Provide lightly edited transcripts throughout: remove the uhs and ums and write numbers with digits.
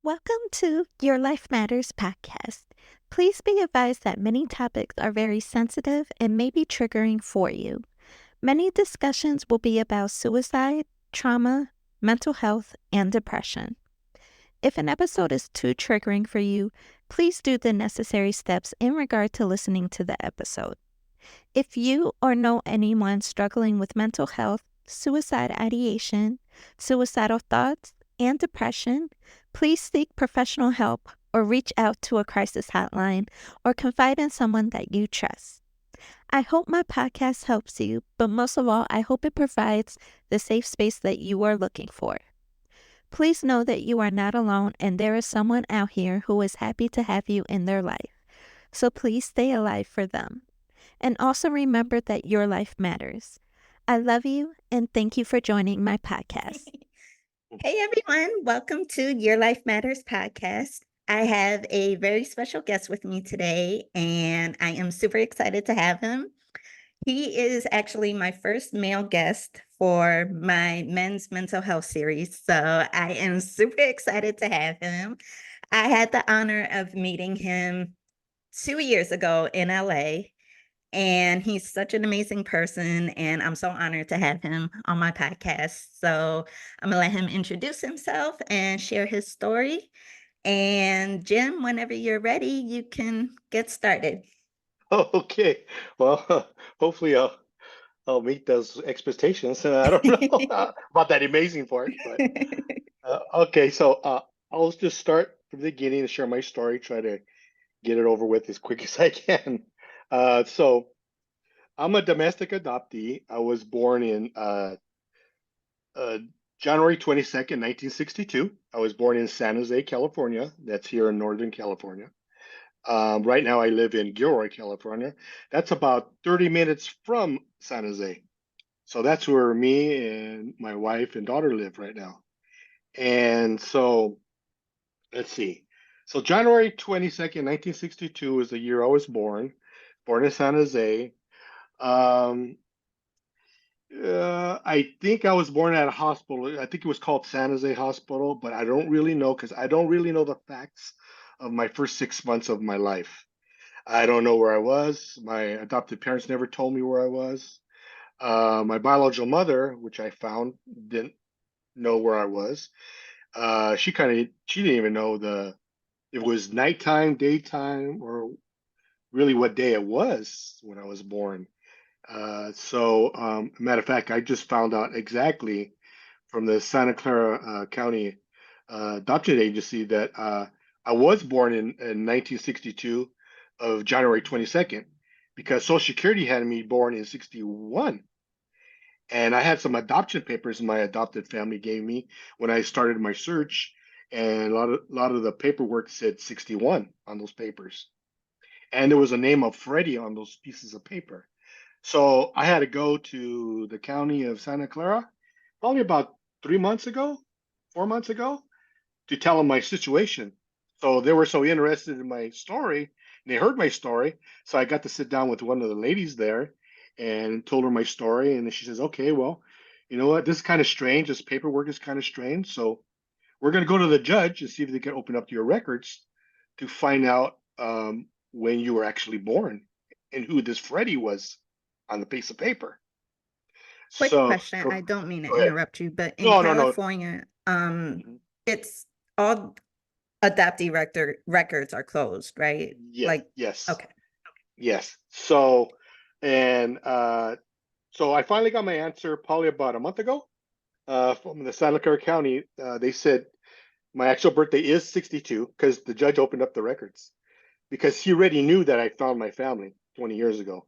Welcome to Your Life Matters podcast. Please be advised that many topics are very sensitive and may be triggering for you. Many discussions will be about suicide, trauma, mental health, and depression. If an episode is too triggering for you, please do the necessary steps in regard to listening to the episode. If you or know anyone struggling with mental health, suicide ideation, suicidal thoughts, and depression, please seek professional help or reach out to a crisis hotline or confide in someone that you trust. I hope my podcast helps you, but most of all, I hope it provides the safe space that you are looking for. Please know that you are not alone and there is someone out here who is happy to have you in their life. So please stay alive for them. And also remember that your life matters. I love you and thank you for joining my podcast. Hey everyone, welcome to Your Life Matters podcast. I have a very special guest with me today, and I am super excited to have him. He is actually my first male guest for my men's mental health series, so I am super excited to have him. I had the honor of meeting him 2 years ago in LA. And he's such an amazing person, and I'm so honored to have him on my podcast. So I'm gonna let him introduce himself and share his story. And Jim, whenever you're ready, you can get started. Oh, okay. Well, hopefully I'll meet those expectations. I don't know about that amazing part, but okay. So I'll just start from the beginning and share my story. Try to get it over with as quick as I can. So I'm a domestic adoptee. I was born in uh, January 22nd, 1962. I was born in San Jose, California. That's here in Northern California. Right now, I live in Gilroy, California. That's about 30 minutes from San Jose. So that's where me and my wife and daughter live right now. And so let's see. So January 22nd, 1962 is the year I was born in San Jose. Um, I think I was born at a hospital. I think it was called San Jose Hospital, but I don't really know because I don't really know the facts of my first 6 months of my life. I don't know where I was. My adopted parents never told me where I was. My biological mother, which I found, didn't know where I was. She didn't even know the if it was nighttime, daytime, or really what day it was when I was born. Matter of fact, I just found out exactly from the Santa Clara County Adoption Agency that I was born in 1962 of January 22nd because Social Security had me born in 61. And I had some adoption papers my adopted family gave me when I started my search, and a lot of the paperwork said 61 on those papers. And there was a name of Freddie on those pieces of paper. So I had to go to the county of Santa Clara probably about 3 months ago, 4 months ago, to tell them my situation. So they were so interested in my story, and they heard my story. So I got to sit down with one of the ladies there and told her my story. And then she says, "Okay, well, you know what? This is kind of strange. This paperwork is kind of strange. So we're going to go to the judge and see if they can open up your records to find out when you were actually born and who this Freddie was on the piece of paper." Quick So question. I don't mean to go ahead. interrupt you, but in No, no, no. California, Mhm. it's all adoptee records are closed, right? Yes, Like, yes. okay. Yes. So I finally got my answer probably about a month ago from the Santa Clara County. They said my actual birthday is 62 because the judge opened up the records because he already knew that I found my family 20 years ago.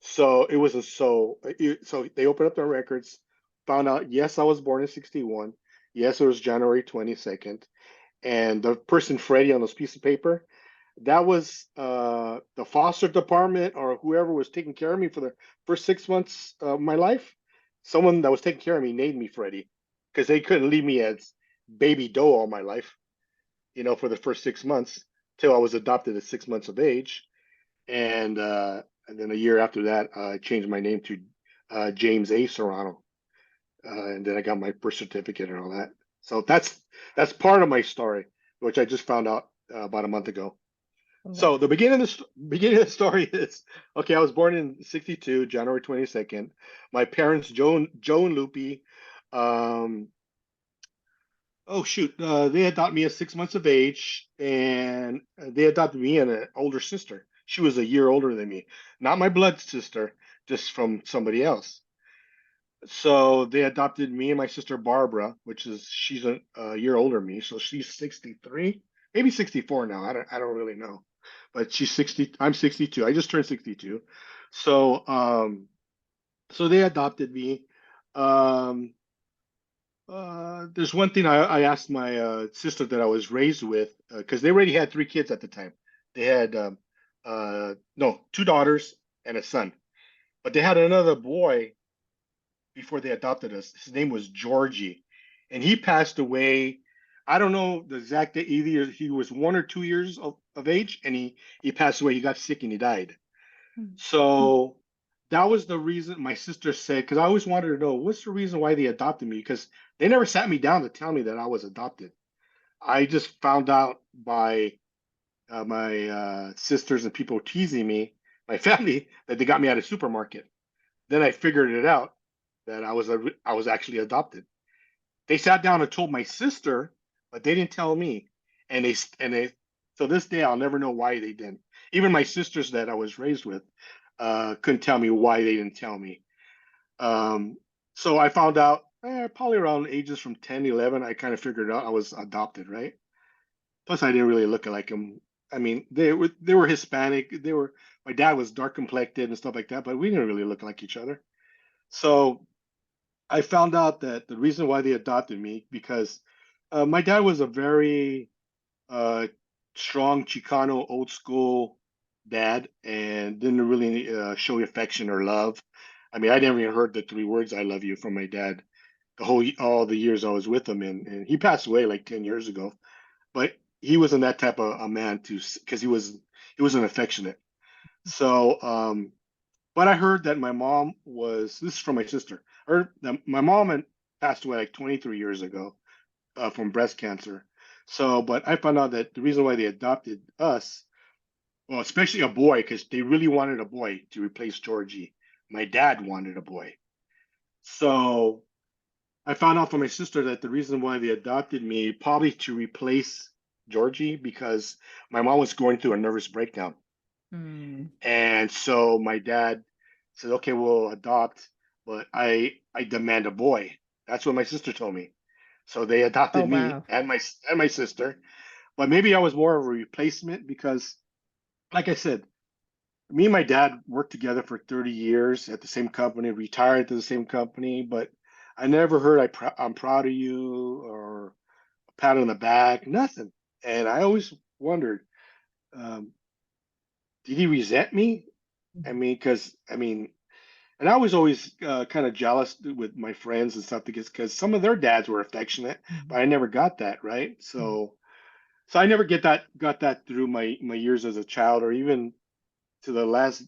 So it was a so they opened up the records, found out yes I was born in 61. Yes, it was January 22nd. And the person Freddie on this piece of paper, that was the foster department or whoever was taking care of me for the first 6 months of my life. Someone that was taking care of me named me Freddie because they couldn't leave me as baby Doe all my life, for the first 6 months till I was adopted at 6 months of age. And then a year after that, I changed my name to James A. Serrano, and then I got my birth certificate and all that. So that's part of my story. which I just found out about a month ago. Wow. So the beginning of the story is okay. I was born in '62, January 22nd. My parents, Joe and Loopy, um, oh shoot, they adopted me at 6 months of age, and they adopted me and an older sister. She was a year older than me, not my blood sister, just from somebody else. So they adopted me and my sister Barbara, which is she's a year older than me, so she's 63, maybe 64 now. I don't really know, but she's 60. I'm 62. I just turned 62. So so they adopted me. Um, there's one thing I asked my sister that I was raised with because they already had three kids at the time. They had no, two daughters and a son, but they had another boy before they adopted us. His name was Georgie, and he passed away. I don't know the exact date. Either he was 1 or 2 years of age, and he passed away. He got sick and he died. Mm. So that was the reason my sister said, because I always wanted to know what's the reason why they adopted me, because they never sat me down to tell me that I was adopted. I just found out by my sisters and people teasing me, my family, that they got me at a supermarket. Then I figured it out that I was actually adopted. They sat down and told my sister, but they didn't tell me. And they so this day I'll never know why they didn't. Even my sisters that I was raised with couldn't tell me why they didn't tell me. Um, so I found out probably around ages from 10, 11, I kind of figured out I was adopted, right? Plus, I didn't really look like them. I mean, they were Hispanic. They were My dad was dark complected and stuff like that, but we didn't really look like each other. So I found out that the reason why they adopted me because my dad was a very uh, strong Chicano old school dad and didn't really show affection or love. I mean, I never even heard the three words "I love you" from my dad all the years I was with him, and he passed away like 10 years ago. But he wasn't that type of a man to because he wasn't affectionate. So but I heard that my mom was, this is from my sister, or my mom had passed away like 23 years ago from breast cancer. So, but I found out that the reason why they adopted us, well, especially a boy, because they really wanted a boy to replace Georgie. My dad wanted a boy. So I found out from my sister that the reason why they adopted me, probably to replace Georgie, because my mom was going through a nervous breakdown. Mm. And so my dad said, "Okay, we'll adopt, but I demand a boy." That's what my sister told me. So they Oh, adopted me wow. and my sister. But maybe I was more of a replacement because, like I said, me and my dad worked together for 30 years at the same company, retired to the same company, but I never heard I'm proud of you or a pat on the back, nothing. And I always wondered, um, did he resent me? I mean, because I mean, and I was always kind of jealous with my friends and stuff because some of their dads were affectionate, Mhm. but I never got that, right? So I never got that through my years as a child or even to the last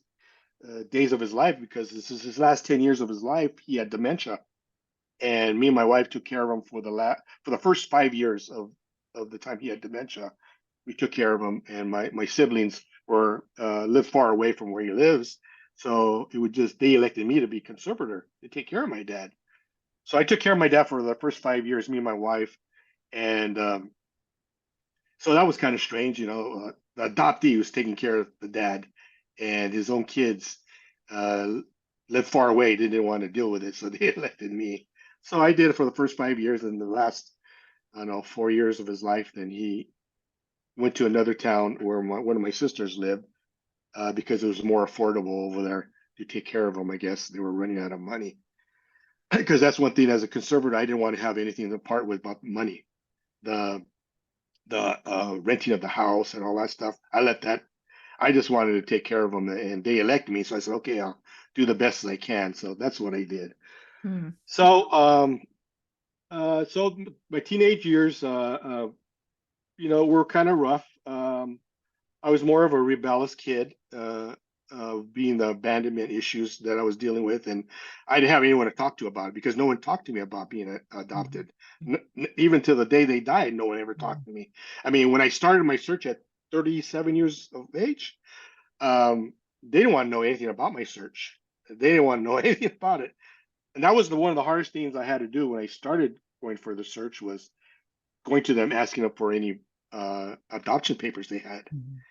days of his life because this is his last 10 years of his life. He had dementia, and me and my wife took care of him for the first 5 years of the time he had dementia. We took care of him, and my siblings were lived far away from where he lives, so it would just they elected me to be conservator to take care of my dad. So I took care of my dad for the first 5 years, me and my wife, and so that was kind of strange, you know. The adoptee was taking care of the dad, and his own kids uh, lived far away, didn't want to deal with it, so they elected me. So I did it for the first 5 years, and the last, I don't know, 4 years of his life. Then he went to another town where one of my sisters lived because it was more affordable over there to take care of him. I guess they were running out of money because that's one thing as a conservator, I didn't want to have anything to part with but money. The the renting of the house and all that stuff. I let that. I just wanted to take care of them, and they elected me. So I said, okay, I'll do the best as I can. So that's what I did. Mm. So, so my teenage years, were kind of rough. I was more of a rebellious kid. of being the abandonment issues that I was dealing with, and I didn't have anyone to talk to about it because no one talked to me about being Mhm. adopted. Even to the day they died, no one ever talked Mhm. to me. I mean, when I started my search at 37 years of age, they didn't want to know anything about my search. They didn't want to know anything about it, and that was one of the hardest things I had to do when I started going for the search was going to them asking them for any adoption papers they had. Mhm.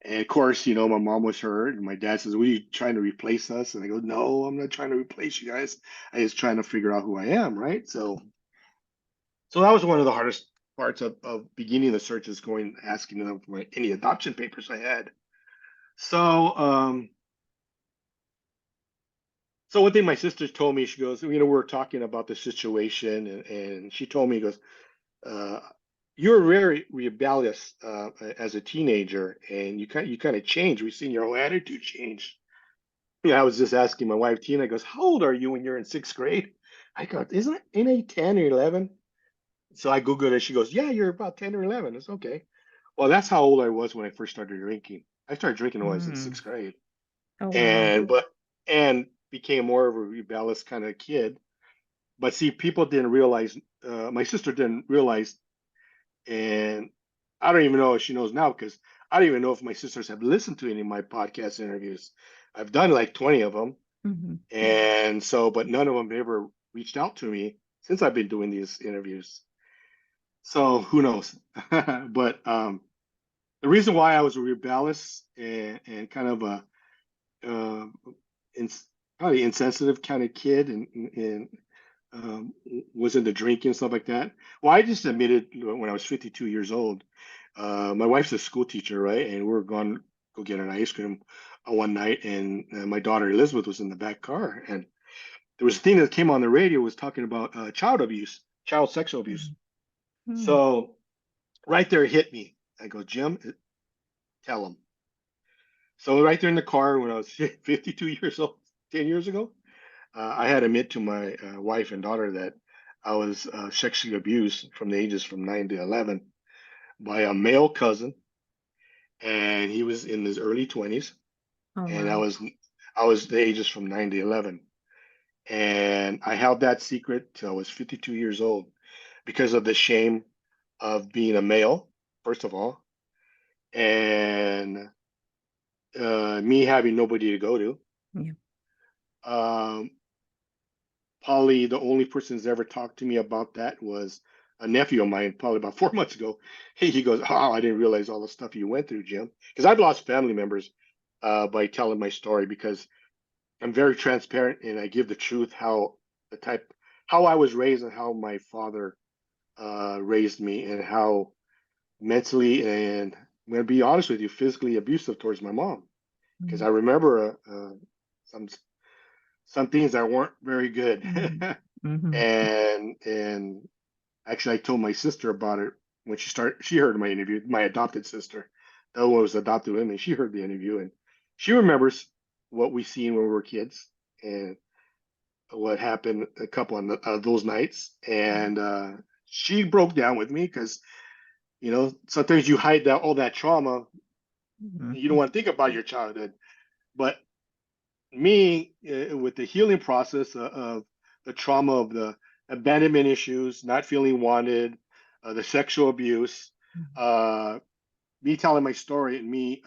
And of course, my mom was hurt, and my dad says, "Were you trying to replace us?" And I go, "No, I'm not trying to replace you guys. I just trying to figure out who I am, right?" So that was one of the hardest parts of beginning the search is going asking them for any adoption papers I had. So, so one thing my sister told me, she goes, we were talking about the situation, and she told me, goes, uh, "You're very rebellious as a teenager, and you kind of changed. We've seen your whole attitude change." Yeah, I was just asking my wife Tina. Goes, "How old are you when you're in sixth grade?" I go, "Ain't I 10 or 11?" So I googled it. She goes, "Yeah, you're about 10 or 11." It's okay. Well, that's how old I was when I first started drinking. I started drinking when I was in Mm. sixth grade, Oh, wow. and became more of a rebellious kind of kid. But see, people didn't realize. My sister didn't realize, and I don't even know if she knows now because I don't even know if my sisters have listened to any of my podcast interviews. I've done like 20 of them. Mhm. And so, but none of them ever reached out to me since I've been doing these interviews. So who knows? But the reason why I was a rebellious and kind of a uh, ins probably insensitive kind of kid and um, was into drinking and stuff like that. Well, I just admitted when I was 52 years old. My wife's a school teacher, right? And we were going go get an ice cream one night, and my daughter Elizabeth was in the back car, and there was a thing that came on the radio was talking about child abuse, child sexual abuse. Mhm. Mm. So right there it hit me. I go, "Jim, tell him." So right there in the car when I was 52 years old, 10 years ago, I had to admit to my wife and daughter that I was sexually abused from the ages from 9 to 11 by a male cousin, and he was in his early 20s, Oh, and I wow. was I was the ages from 9 to 11, and I held that secret till I was 52 years old because of the shame of being a male, first of all, and me having nobody to go to. Yeah. Um, Probably the only person who's ever talked to me about that was a nephew of mine, probably about 4 months ago. Hey, he goes, "Oh, I didn't realize all the stuff you went through, Jim." Because I've lost family members by telling my story because I'm very transparent and I give the truth the type how I was raised and how my father raised me and how mentally and I'm going to be honest with you, physically abusive towards my mom because I Mhm. remember some some things that weren't very good. Mhm. Mhm. And actually I told my sister about it when she heard my interview, my adopted sister. The one was adopted with me. She heard the interview and she remembers what we seen when we were kids and what happened a couple of those nights. And she broke down with me because sometimes you hide that all that trauma. You don't Mhm. want to think about your childhood. But me, with the healing process of the trauma of the abandonment issues, not feeling wanted, the sexual abuse, Mhm. uh, me telling my story and me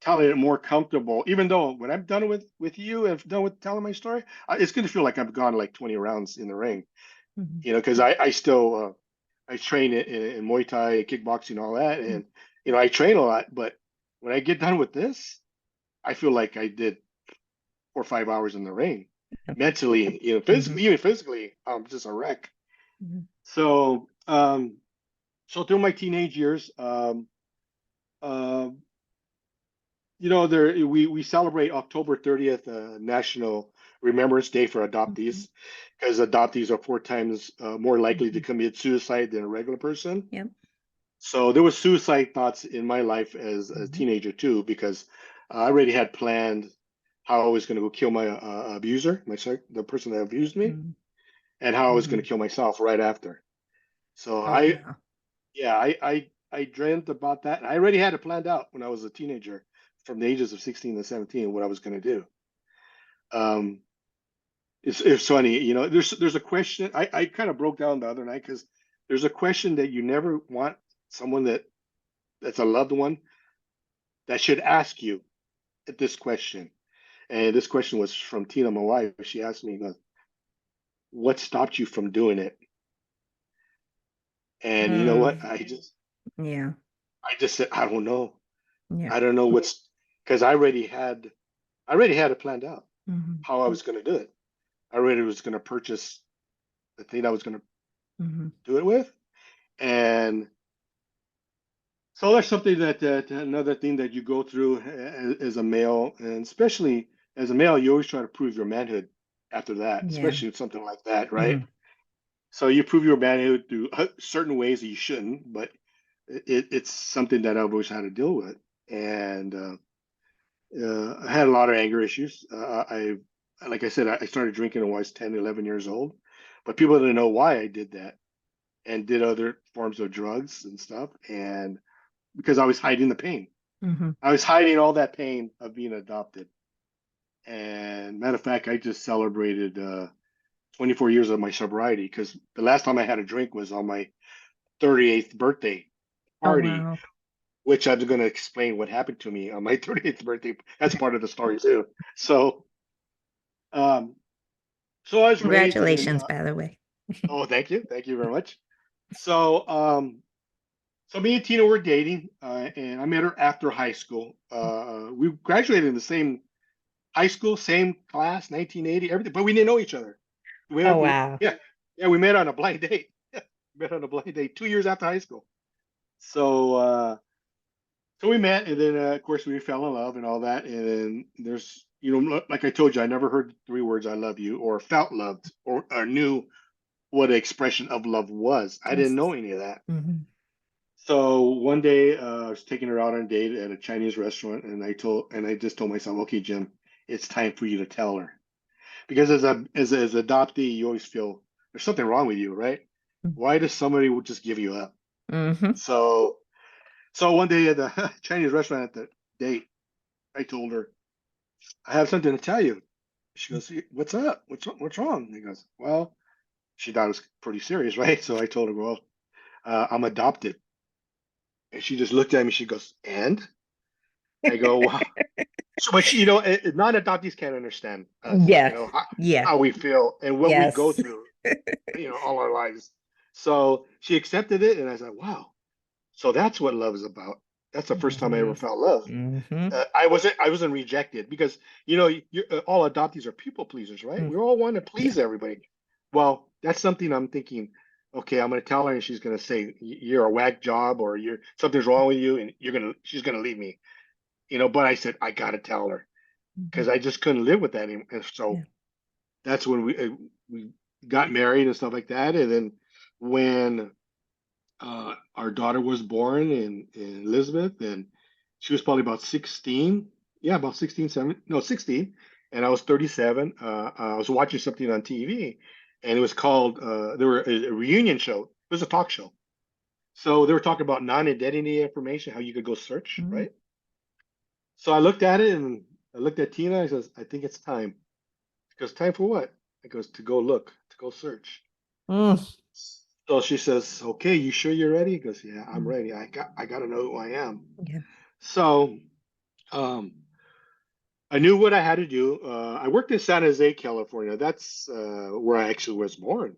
telling it more comfortable, even though when I'm done with you and done with telling my story, it's going to feel like I've gone like 20 rounds in the ring, Mhm. because I still I train in Muay Thai, kickboxing, all that, and I train a lot. But when I get done with this, I feel like I did 4 or 5 hours in the ring, Yep. mentally, Mhm. physically, even physically, I'm just a wreck. Mhm. So, so through my teenage years, uh, there we celebrate October 30th, National Remembrance Day for Mhm. adoptees, because adoptees are 4 times more likely to Mhm. commit suicide than a regular person. Yep. So there was suicide thoughts in my life as a Mhm. teenager too, because I already had planned how I was going to go kill my abuser, the person that abused me, Mhm. and how I was going Mhm. to kill myself right after. So Oh, yeah. yeah, I dreamt about that. I already had it planned out when I was a teenager from the ages of 16 to 17 what I was going to do. Um, it's funny, there's a question I kind of broke down the other night because there's a question that you never want someone that's a loved one that should ask you at this question. And this question was from Tina, my wife. She asked me, what stopped you from doing it? And you know what? Mm, yeah. I just said, I don't know. Yeah. I don't know because I already had it planned out Hmm. how I was going to do it. I already was going to purchase the thing I was going to Hmm. do it with. And so that's something that another thing that you go through as a male, and especially as a male, you always try to prove your manhood after that, Yeah. especially with something like that, right? Hmm. So you prove your manhood through certain ways that you shouldn't, but it's something that I've always had to deal with. And I had a lot of anger issues. Like I said, I started drinking when I was 10, 11 years old, but people didn't know why I did that and did other forms of drugs and stuff. And because I was hiding the pain, Hmm. I was hiding all that pain of being adopted. And matter of fact, I just celebrated 24 years of my sobriety because the last time I had a drink was on my 38th birthday Oh, party, wow. which I'm going to explain what happened to me on my 38th birthday. That's part of the story too. So, um, so I was raised in. Congratulations, by the way. Oh, thank you very much. So, so me and Tina were dating, and I met her after high school. We graduated in the same high school, same class, 1980, everything, but we didn't know each other. Oh, wow. Yeah, yeah, we met on a blind date. Met on a blind date 2 years after high school. So, so we met, and then of course we fell in love and all that. And then there's, like I told you, I never heard 3 words "I love you" or felt loved or knew what an expression of love was. I didn't Yes. know any of that. Hmm. So one day I was taking her out on a date at a Chinese restaurant, and I just told myself, okay, Jim, it's time for you to tell her because as an adoptee, you always feel there's something wrong with you, right? Why does somebody would just give you up? Hmm. So so one day at the Chinese restaurant at the date, I told her, I have something to tell you. She goes, what's up? What's wrong? And he goes, well, she thought it was pretty serious, right? So I told her, well, I'm adopted. And she just looked at me. She goes, and I go, wow. So, but non-adoptees can't understand us, Yeah. Yeah. how we feel and what we go Yes. through, all our lives. So she accepted it, and I said, wow. So that's what love is about. That's the first time I Hmm. ever felt love. Hmm. I wasn't rejected because all adoptees are people pleasers, right? We all want to Yeah. please everybody. Well, that's something I'm thinking. Okay, I'm going to tell her, and she's going to say you're a whack job, or you're something's wrong with you, and she's going to leave me. But I said I got to tell her Hmm. because I just couldn't live with that anymore. And Yeah. so that's when we got married and stuff like that. And then when our daughter was born in Elizabeth, and she was probably about 16. Yeah, about 16, 7, no, 16. And I was 37. I was watching something on TV, and it was called, there were a reunion show. It was a talk show. So they were talking about non-identity information, how you could go search, Mm. right? So I looked at it and I looked at Tina. I says, I think it's time. She goes, time for what? I goes, to go look, to go search. Mm. So she says, okay, you sure you're ready? He goes, yeah, I'm ready. I got to know who I am. Yeah. So um, I knew what I had to do. I worked in San Jose, California. That's where I actually was born,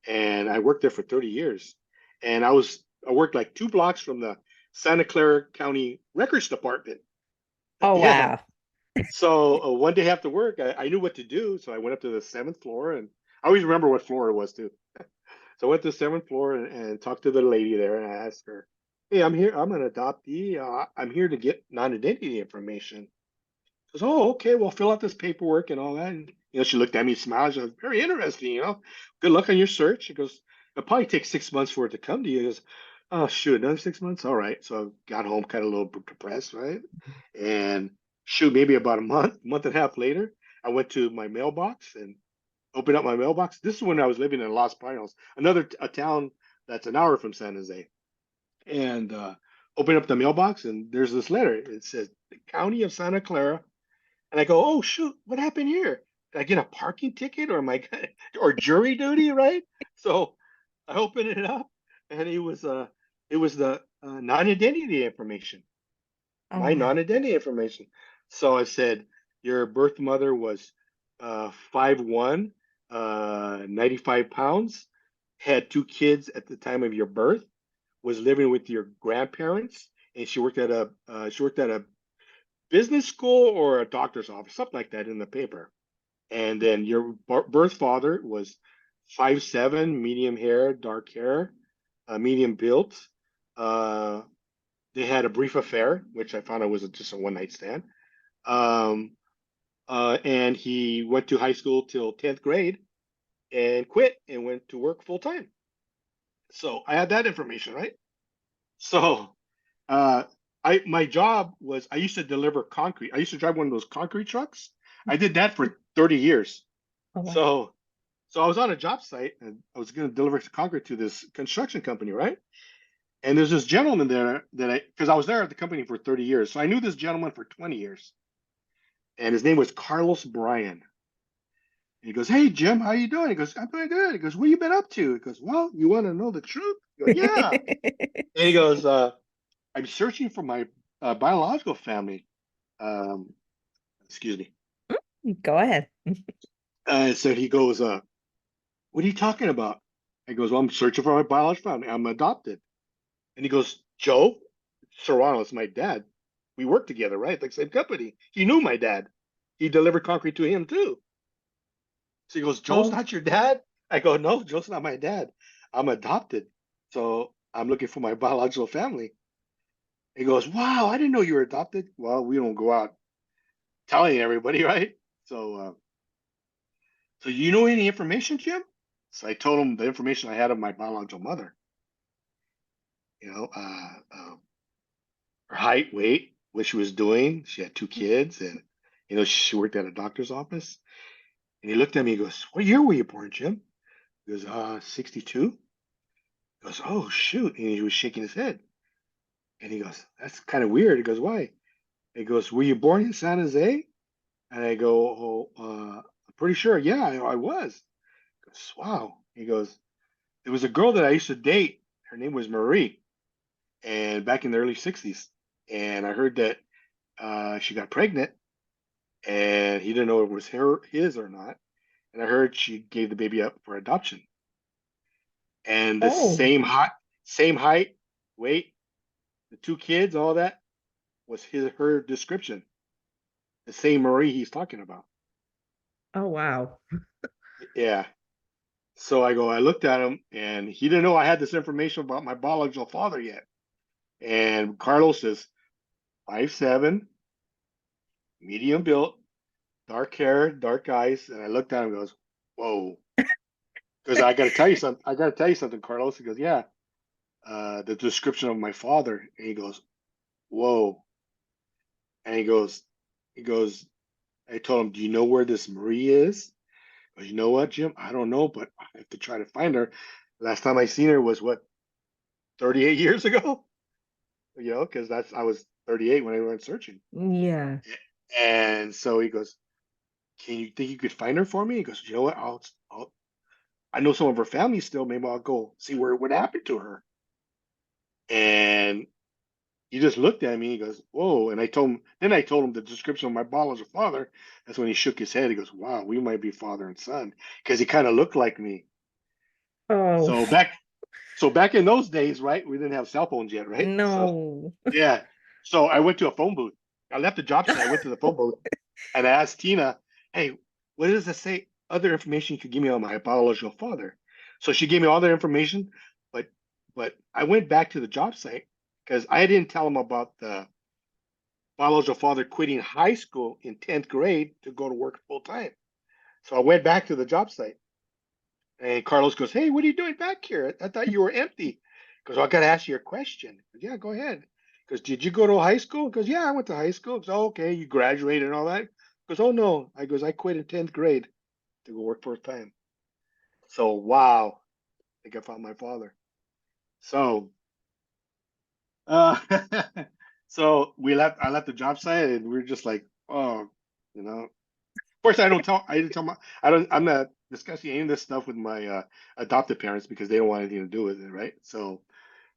and I worked there for 30 years. And I worked like 2 blocks from the Santa Clara County Records Department. Oh, Yeah. wow. So one day after work, I knew what to do. So I went up to the seventh floor, and I always remember what floor it was too. So I went to the seventh floor and talked to the lady there, and I asked her, "Hey, I'm here. I'm an adoptee. I'm here to get non-identity information." She goes, "Oh, okay. Well, fill out this paperwork and all that." And she looked at me, smiled. She goes, "Very interesting. Good luck on your search." She goes, "It'll probably take 6 months for it to come to you." He goes, "Oh, shoot, another 6 months. All right." So I got home kind of a little depressed, right? And shoot, maybe about a month and a half later, I went to my mailbox and opened up my mailbox. This is when I was living in Los Pinos, a town that's an hour from San Jose. And opened up the mailbox, and there's this letter. It says, the county of Santa Clara. And I go, oh shoot, what happened here? Did I get a parking ticket or my or jury duty, right? So I opened it up, and it was the non-identity information, Oh, my wow. non-identity information. So I said, your birth mother was 5'1", 95 pounds, had two kids at the time of your birth, was living with your grandparents, and she worked at a business school or a doctor's office, something like that in the paper. And then your birth father was 5'7", medium hair, dark hair, medium built. Uh, they had a brief affair, which I found out was just a one night stand. Um, and he went to high school till 10th grade and quit and went to work full time. So I had that information, right? So uh, my job was I used to deliver concrete. I used to drive one of those concrete trucks. I did that for 30 years. Oh, wow. So I was on a job site and I was going to deliver concrete to this construction company, right? And there's this gentleman there that because I was there at the company for 30 years. So I knew this gentleman for 20 years. And his name was Carlos Bryan. And he goes, hey, Jim, how you doing? He goes, I'm doing good. He goes, what you been up to? He goes, well, you want to know the truth? I go, yeah. And he goes, I'm searching for my biological family. Um, excuse me. Go ahead. So he goes, what are you talking about? I goes, well, I'm searching for my biological family. I'm adopted. And he goes, Joe Serrano is my dad. We worked together, right? Like same company. He knew my dad. He delivered concrete to him too. So he goes, Joe's Oh, not your dad? I go, no, Joe's not my dad. I'm adopted. So I'm looking for my biological family. He goes, wow, I didn't know you were adopted. Well, we don't go out telling everybody, right? So you know any information, Jim? So I told him the information I had of my biological mother. You know, her height, weight, what she was doing. She had two kids, and she worked at a doctor's office. And he looked at me. He goes, "What year were you born, Jim?" He goes, 62. He goes, "Oh shoot!" And he was shaking his head. And he goes, "That's kind of weird." He goes, "Why?" He goes, "Were you born in San Jose?" And I go, "Oh, I'm pretty sure. Yeah, I was." He goes, "Wow." He goes, "There was a girl that I used to date. Her name was Marie, and back in the early '60s. And I heard that she got pregnant, and he didn't know if it was his or not. And I heard she gave the baby up for adoption. And the oh, same height, weight, the two kids, all that was her description. The same Marie he's talking about. oh, wow. Yeah. So I looked at him, and he didn't know I had this information about my biological father yet. And Carlos is 5'7", medium built, dark hair, dark eyes. And I looked at him and goes, whoa. Because I got to tell you something. I got to tell you something, Carlos. He goes, yeah, the description of my father. And he goes, whoa. And he goes, I told him, do you know where this Marie is? Goes, you know what, Jim? I don't know, but I have to try to find her. Last time I seen her was what, 38 years ago? Because I was 38 when I went searching. Yeah. And so he goes, can you think you could find her for me? He goes, you know what? I know some of her family still. Maybe I'll go see what happened to her. And he just looked at me. He goes, whoa. And I told him the description of my biological father. That's when he shook his head. He goes, wow, we might be father and son because he kind of looked like me. Oh, So back in those days, right? We didn't have cell phones yet, right? So no. yeah. So I went to a phone booth. I left the job site. I went to the phone booth and I asked Tina, hey, what does it say? Other information you could give me on my biological father. So she gave me all the information, but I went back to the job site because I didn't tell him about the biological father quitting high school in 10th grade to go to work full time. So I went back to the job site and Carlos goes, hey, what are you doing back here? I thought you were empty. Because I got to ask you a question. Goes, yeah, go ahead. Because did you go to high school? Because yeah, I went to high school. Goes, oh, okay, you graduated and all that. Goes, oh no. I quit in 10th grade to go work full time. So wow, I think I found my father. So uh So I left the job site, and we are just like, oh, you know. Of course, I didn't tell my, I'm not discussing any of this stuff with my adopted parents because they don't want anything to do with it, right? So,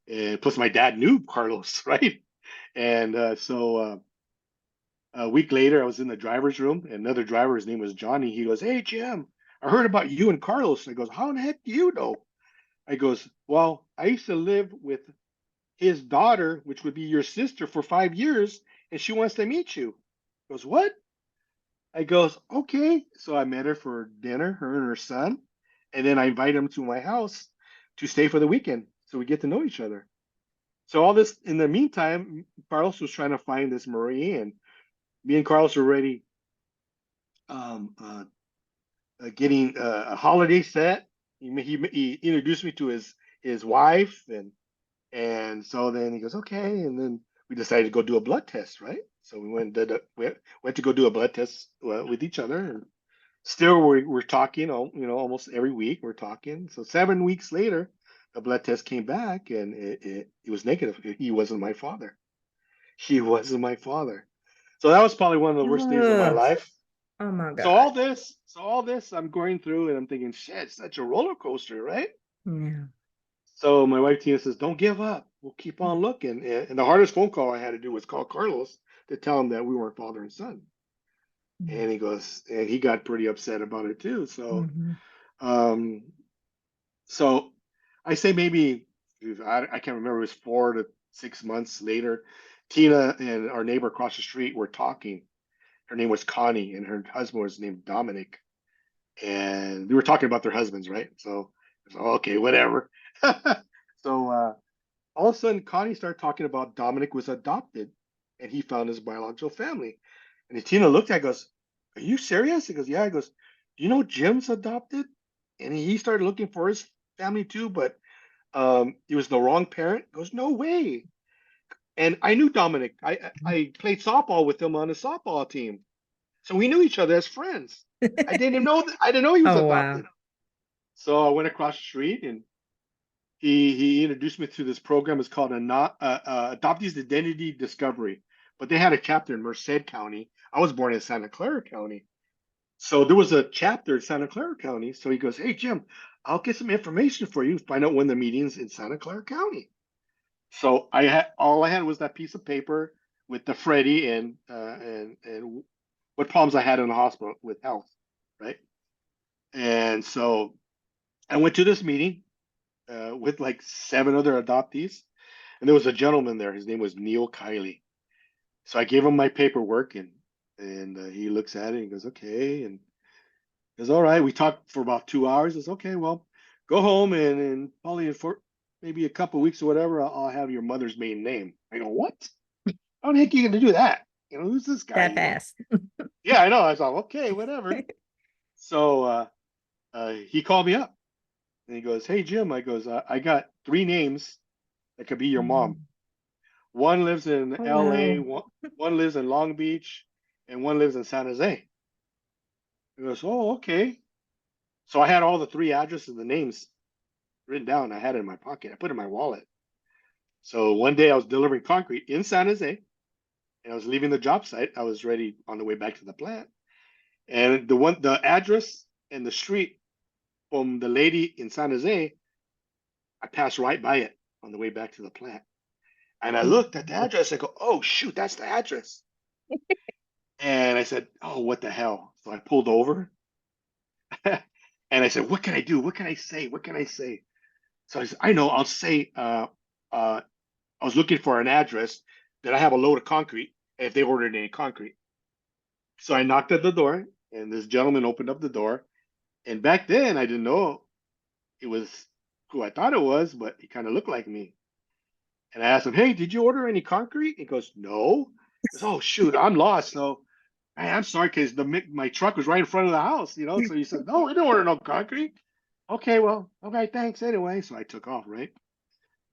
and plus my dad knew Carlos, right? And a week later, I was in the driver's room, and another driver, his name was Johnny. He goes, "Hey, Jim, I heard about you and Carlos." I goes, "How in the heck do you know?" I goes, "Well, I used to live with his daughter, which would be your sister, for 5 years, and she wants to meet you." He goes, "What?" I goes, "Okay." So I met her for dinner, her and her son, and then I invite him to my house to stay for the weekend, so we get to know each other. So all this in the meantime, Carlos was trying to find this Marie, and me and Carlos were already um, getting a holiday set. He introduced me to his wife, and so then he goes, okay, and then we decided to go do a blood test, right? So we went to go do a blood test with each other, and still we're talking, almost every week we're talking. So 7 weeks later, the blood test came back, and it was negative. He wasn't my father. He wasn't my father. So that was probably one of the worst days of my Ugh. life. Oh my So God. all this I'm going through, and I'm thinking, shit, it's such a roller coaster, right? Yeah. So my wife Tina says, "Don't give up. We'll keep on looking." And the hardest phone call I had to do was call Carlos to tell him that we weren't father and son. And he got pretty upset about it too. Mm-hmm. Um, so I say maybe I can't remember. It was 4 to 6 months later. Tina and our neighbor across the street were talking. Her name was Connie, and her husband was named Dominic. And they were talking about their husbands, right? So, okay, whatever. So all of a sudden, Connie started talking about Dominic was adopted, and he found his biological family. And Tina looked at it, goes, "Are you serious?" He goes, "Yeah." He goes, "Do you know Jim's adopted?" And he started looking for his family too, but he was the wrong parent. He goes, "No way." And I knew Dominic. I played softball with him on a softball team, so we knew each other as friends. I didn't know he was Oh wow. adopted. So I went across the street, and he introduced me to this program. It's called Adoptees Identity Discovery, but they had a chapter in Merced County. I was born in Santa Clara County, so there was a chapter in Santa Clara County. So he goes, "Hey Jim, I'll get some information for you. Find out when the meeting's in Santa Clara County." So I had was that piece of paper with the Freddie and what problems I had in the hospital with health, right? And so I went to this meeting with like 7 other adoptees, and there was a gentleman there. His name was Neil Kiley. So I gave him my paperwork, and he looks at it and he goes, "Okay," and he goes, "All right." We talked for about 2 hours. He says, "Okay, well, go home, and probably for maybe a couple of weeks or whatever, I'll have your mother's maiden name." I go, "What? How the heck are you going to do that? Who's this guy?" That fast. Yeah, I know. I thought, okay, whatever. So he called me up, and he goes, "Hey Jim," I goes, "I got 3 names that could be your mom. Mhm. One lives in Oh LA, wow. one lives in Long Beach, and one lives in San Jose." He goes, "Oh, okay." So I had all the 3 addresses and the names written down. I had it in my pocket. I put it in my wallet. So one day I was delivering concrete in San Jose, and I was leaving the job site. I was ready on the way back to the plant. And the address and the street from the lady in San Jose, I passed right by it on the way back to the plant. And I looked at the address. I go, "Oh, shoot, that's the address." And I said, "Oh, what the hell?" So I pulled over and I said, "What can I do? What can I say? What can I say?" So I said, "I know, I'll say, uh, I was looking for an address that I have a load of concrete if they ordered any concrete." So I knocked at the door, and this gentleman opened up the door. And back then, I didn't know it was who I thought it was, but he kind of looked like me. And I asked him, "Hey, did you order any concrete?" He goes, "No." He goes, "Oh, shoot, I'm lost. So hey, I'm sorry, because my truck was right in front of the house. So he said, "No, we didn't order no concrete." Okay, well, okay, thanks anyway. So I took off, right?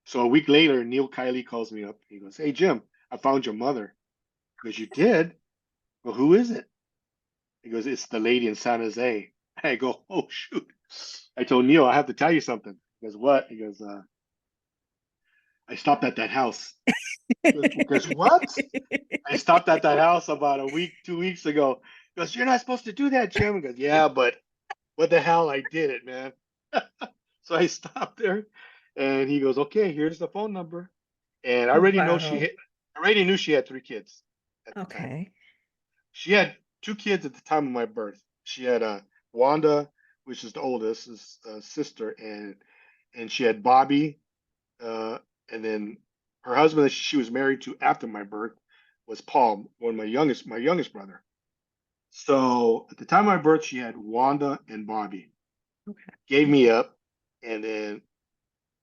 So a week later, Neil Kiley calls me up. He goes, "Hey, Jim, I found your mother." Because "You did? Well, who is it?" He goes, "It's the lady in San Jose." I go, "Oh, shoot." I told Neil, "I have to tell you something." He goes, "What?" He goes, I stopped at that house. Because what? I stopped at that house about a week, 2 weeks ago. He goes, you're not supposed to do that, Jim. He goes, yeah, but what the hell? I did it, man. So I stopped there, and he goes, okay, here's the phone number. And Wow. I already knew she had 3 kids at the time. Okay. She had 2 kids at the time of my birth. She had Wanda, which is the oldest, is sister, and she had Bobby, uh, and then her husband that she was married to after my birth was Paul, one of my youngest brother. So at the time of my birth, she had Wanda and Bobby. Okay. Gave me up, and then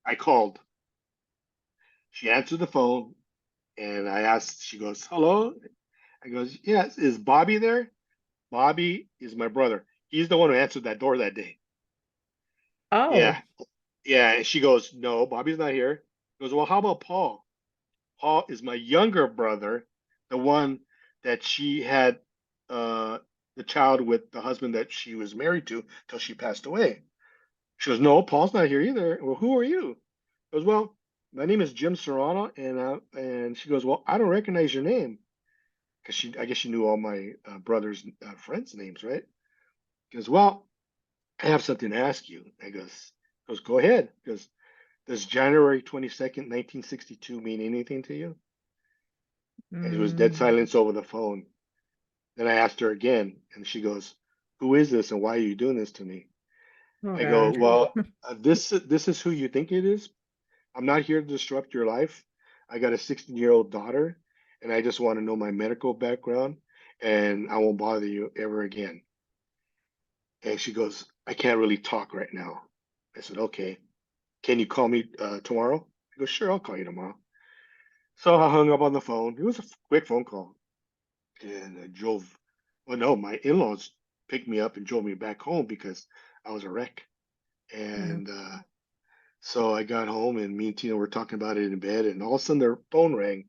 I called. She answered the phone, and I asked. She goes, "Hello." I goes, "Yes, is Bobby there?" Bobby is my brother. He's the one who answered that door that day. Oh. Yeah, yeah. And she goes, "No, Bobby's not here." She goes, "Well, how about Paul?" Paul is my younger brother, the one that she had uh, the child with the husband that she was married to till she passed away. She goes, no, Paul's not here either. Well, who are you? I goes, well, my name is Jim Serrano, and she goes, well, I don't recognize your name because I guess she knew all my brother's friends' names, right? She goes, well, I have something to ask you. Goes, go ahead. Because does January 22nd, 1962 mean anything to you? And it was dead Mm. silence over the phone. Then I asked her again, and she goes, who is this, and why are you doing this to me? Oh I go, God. well, this is who you think it is. I'm not here to disrupt your life. I got a 16-year-old daughter, and I just want to know my medical background, and I won't bother you ever again. And she goes, I can't really talk right now. I said, okay. Can you call me tomorrow? I go, sure, I'll call you tomorrow. So I hung up on the phone. It was a quick phone call, and I drove. Well, no, my in-laws picked me up and drove me back home because I was a wreck. Yeah. And so I got home, and me and Tina were talking about it in bed, and all of a sudden their phone rang,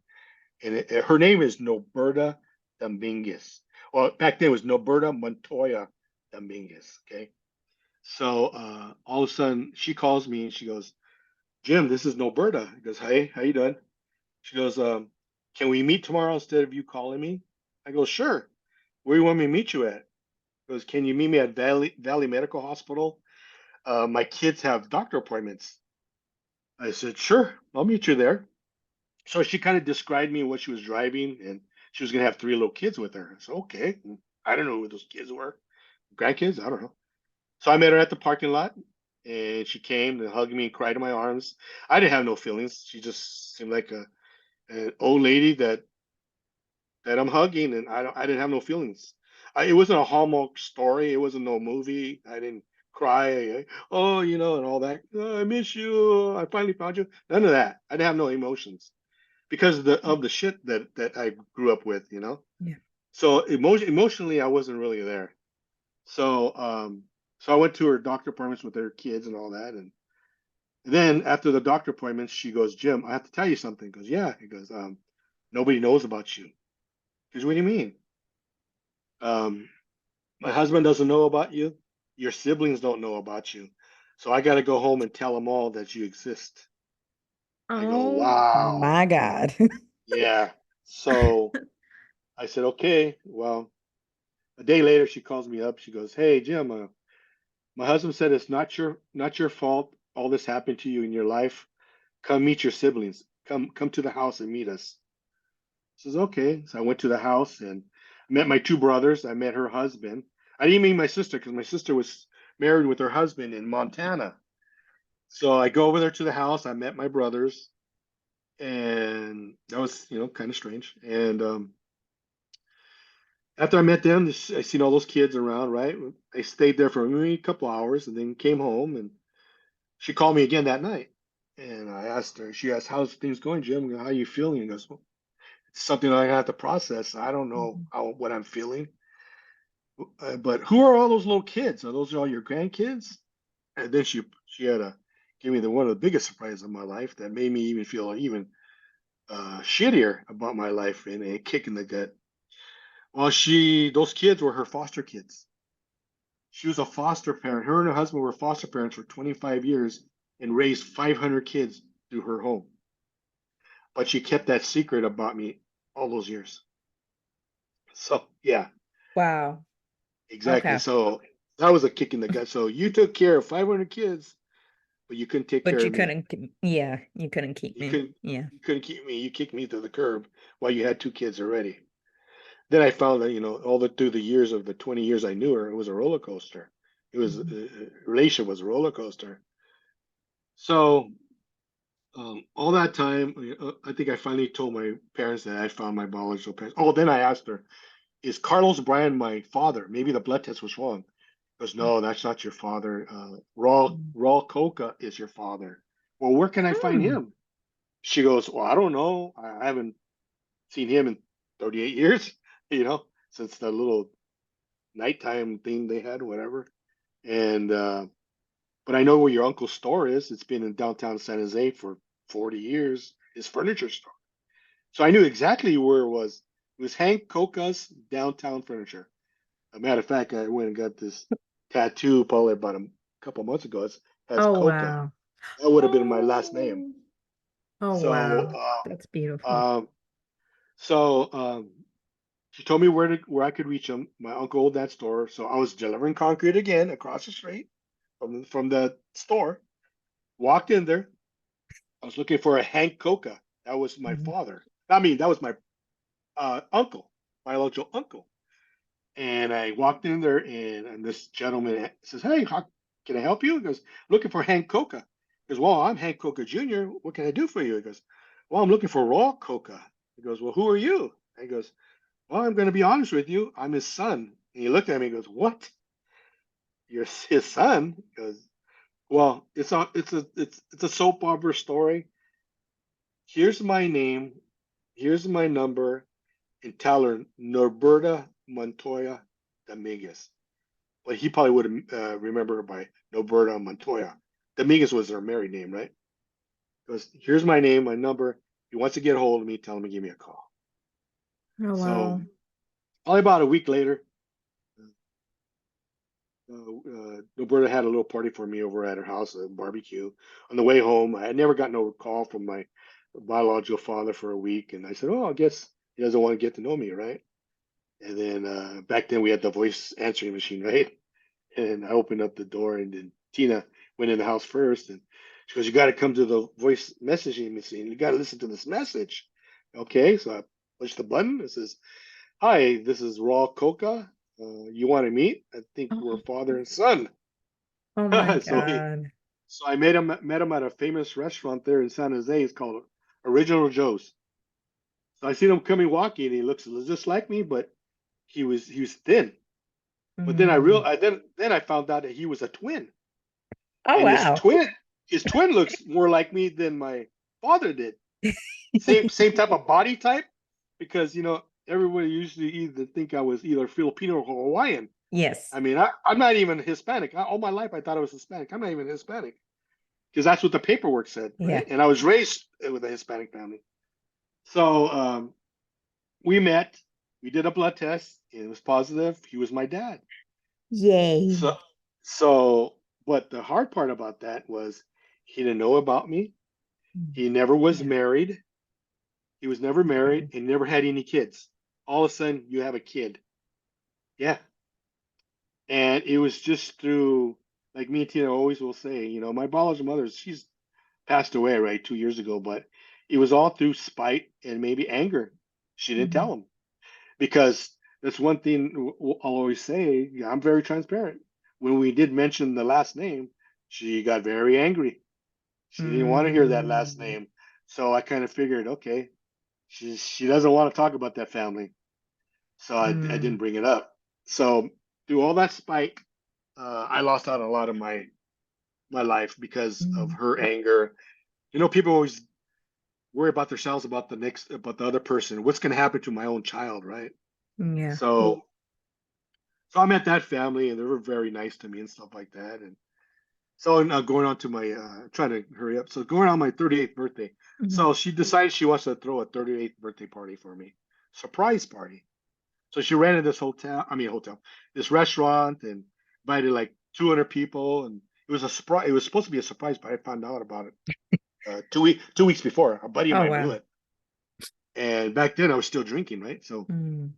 and her name is Noberta Dominguez. Well, back then it was Noberta Montoya Dominguez. Okay, so all of a sudden she calls me and she goes, "Jim, this is Noberta." He goes, "Hey, how you doing?" She goes, "Can we meet tomorrow instead of you calling me?" I go, "Sure. Where do you want me to meet you at?" He goes, "Can you meet me at Valley Medical Hospital? My kids have doctor appointments." I said, "Sure, I'll meet you there." So she kind of described me what she was driving, and she was gonna have 3 little kids with her. So okay, I don't know who those kids were, grandkids, I don't know. So I met her at the parking lot, and she came and hugged me and cried in my arms. I didn't have no feelings. She just seemed like an old lady that I'm hugging, and I didn't have no feelings. It wasn't a Hallmark story. It wasn't no movie. I didn't cry. Oh, and all that. "Oh, I miss you. I finally found you." None of that. I didn't have no emotions because of the shit that I grew up with. Yeah. So emotionally, I wasn't really there. So so I went to her doctor appointments with her kids and all that, and then after the doctor appointments, she goes, "Jim, I have to tell you something." He goes, "Yeah." He goes, "Nobody knows about you." He goes, "What do you mean?" Um, my husband doesn't know about you. Your siblings don't know about you. So I got to go home and tell them all that you exist. I go, Oh wow. my God. Yeah. So I said, okay. Well, a day later, she calls me up. She goes, hey, Jim, my husband said it's not your fault. All this happened to you in your life. Come meet your siblings. Come to the house and meet us. I says, okay. So I went to the house and met my 2 brothers. I met her husband. I didn't meet my sister because my sister was married with her husband in Montana. So I go over there to the house. I met my brothers, and that was, kind of strange. And after I met them, I seen all those kids around, right? I stayed there for maybe a couple hours and then came home. And she called me again that night. And I asked her, she asked, how's things going, Jim? How are you feeling? He goes, well, it's something I have to process. I don't know Mhm. what I'm feeling. But who are all those little kids? Are those all your grandkids? And then she had to give me one of the biggest surprises of my life that made me even feel even shittier about my life and a kick in the gut. Well, those kids were her foster kids. She was a foster parent. Her and her husband were foster parents for 25 years and raised 500 kids through her home. but she kept that secret about me all those years. So yeah, Wow. exactly. Okay. So that was a kick in the gut. So you took care of 500 kids, but you couldn't take But care you of me. couldn't, yeah, you couldn't keep You me. couldn't Yeah. you couldn't keep me. You kicked me to the curb while you had two kids already. Then I found that, all the through the years of the 20 years I knew her, it was a roller coaster. It was Mhm. relation was a roller coaster. So all that time, I think I finally told my parents that I found my biological parents. Oh, then I asked her, "Is Carlos Bryan my father? Maybe the blood test was wrong." She goes, "No, that's not your father. Raw Coca is your father." Well, where can I find Hmm. him? She goes, "Well, I don't know. I haven't seen him in 38 years, since the little nighttime thing they had, whatever. And but I know where your uncle's store is. It's been in downtown San Jose for 40 years. His furniture store. So I knew exactly where it was. It was Hank Coca's downtown furniture. A matter of fact, I went and got this tattoo probably about a couple months ago. It has Oh, Coca. wow. That would have been my last name. Oh, oh, So, wow. That's beautiful. um, so she told me where I could reach him. My uncle owned that store, so I was delivering concrete again across the street from the store. Walked in there. I was looking for a Hank Coca. That was my Mhm. father. I mean, that was my uncle, biological uncle. And I walked in there, and this gentleman says, "Hey, how can I help you?" He goes, "Looking for Hank Coca." He goes, "Well, I'm Hank Coca Jr. What can I do for you?" He goes, "Well, I'm looking for raw Coca." He goes, "Well, who are you?" He goes, "Well, I'm going to be honest with you. I'm his son." And he looked at me and goes, "What? You're his son?" He goes, "Well, it's a soap opera story. Here's my name. Here's my number, and tell her Norberta Montoya Dominguez." Well, he probably would remember her by Norberta Montoya. Dominguez was her married name, right? He goes, "Here's my name, my number. If he wants to get a hold of me, tell him to give me a call." Oh, So wow. probably about a week later, Roberta had a little party for me over at her house, a barbecue. On the way home, I had never gotten no call from my biological father for a week, and I said, "Oh, I guess he doesn't want to get to know me, right?" And then back then we had the voice answering machine, right? And I opened up the door, and then Tina went in the house first, and she goes, "You got to come to the voice messaging machine. You got to listen to this message." Okay, so I push the button. It says, "Hi, this is Raw Coca. You want to meet? I think we're Oh, father and son." oh my so he, God. so I met him at a famous restaurant there in San Jose. It's called Original Joe's. So I seen him coming walking, and he looks just like me, but he was thin. But then I real Mm. I then I found out that he was a twin, Oh, and wow. his twin looks more like me than my father did. Same type of body type, because everybody usually either think I was either Filipino or Hawaiian. Yes. I mean, I'm not even Hispanic. All my life I thought I was Hispanic. I'm not even Hispanic because that's what the paperwork said, Yeah. right? And I was raised with a Hispanic family. So we met. We did a blood test. It was positive. He was my dad. Yay. So, so, but the hard part about that was he didn't know about me. Mm. He never was Yeah. married. He was never married Okay. and never had any kids. All of a sudden, you have a kid. Yeah. And it was just through, like me and Tina always will say, my biological mother, she's passed away, right, 2 years ago, but it was all through spite and maybe anger. She didn't Mhm. tell him because that's one thing I'll always say. Yeah, I'm very transparent. When we did mention the last name, she got very angry. She didn't want to hear that last Mm. name. So I kind of figured, okay, she doesn't want to talk about that family. So I didn't Mm. bring it up. So through all that spite, I lost out on a lot of my life because of Mm. her anger. People always worry about themselves, about the other person. What's going to happen to my own child, right? Yeah. So I met that family, and they were very nice to me and stuff like that. And so now going on to my trying to hurry up. So going on my 38th birthday. Mhm. So she decides she wants to throw a 38th birthday party for me, surprise party. So she rented this this restaurant, and invited like 200 people, and it was a surprise. It was supposed to be a surprise, but I found out about it 2 weeks before. A buddy of Oh, mine blew wow. it. And back then I was still drinking, right? So Mm.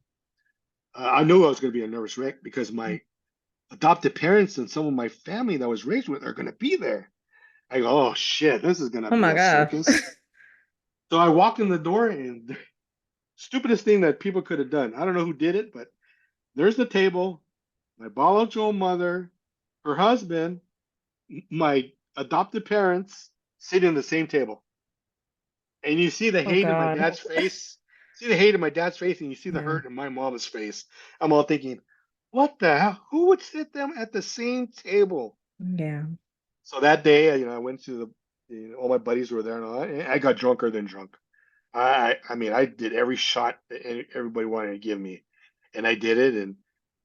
I knew I was going to be a nervous wreck because my adopted parents and some of my family that I was raised with are going to be there. I go, oh shit, this is going to Oh be my a God. circus. So I walk in the door, and the stupidest thing that people could have done. I don't know who did it, but there's the table, my biological mother, her husband, my adopted parents sitting at the same table. And you see the Oh hate in my God. dad's face. See the hate in my dad's face, and you see the Yeah. hurt in my mom's face. I'm all thinking, what the hell? Who would sit them at the same table? Yeah. So that day, I went to all my buddies were there, and all that, and I got drunker than drunk. I mean, I did every shot that everybody wanted to give me, and I did it.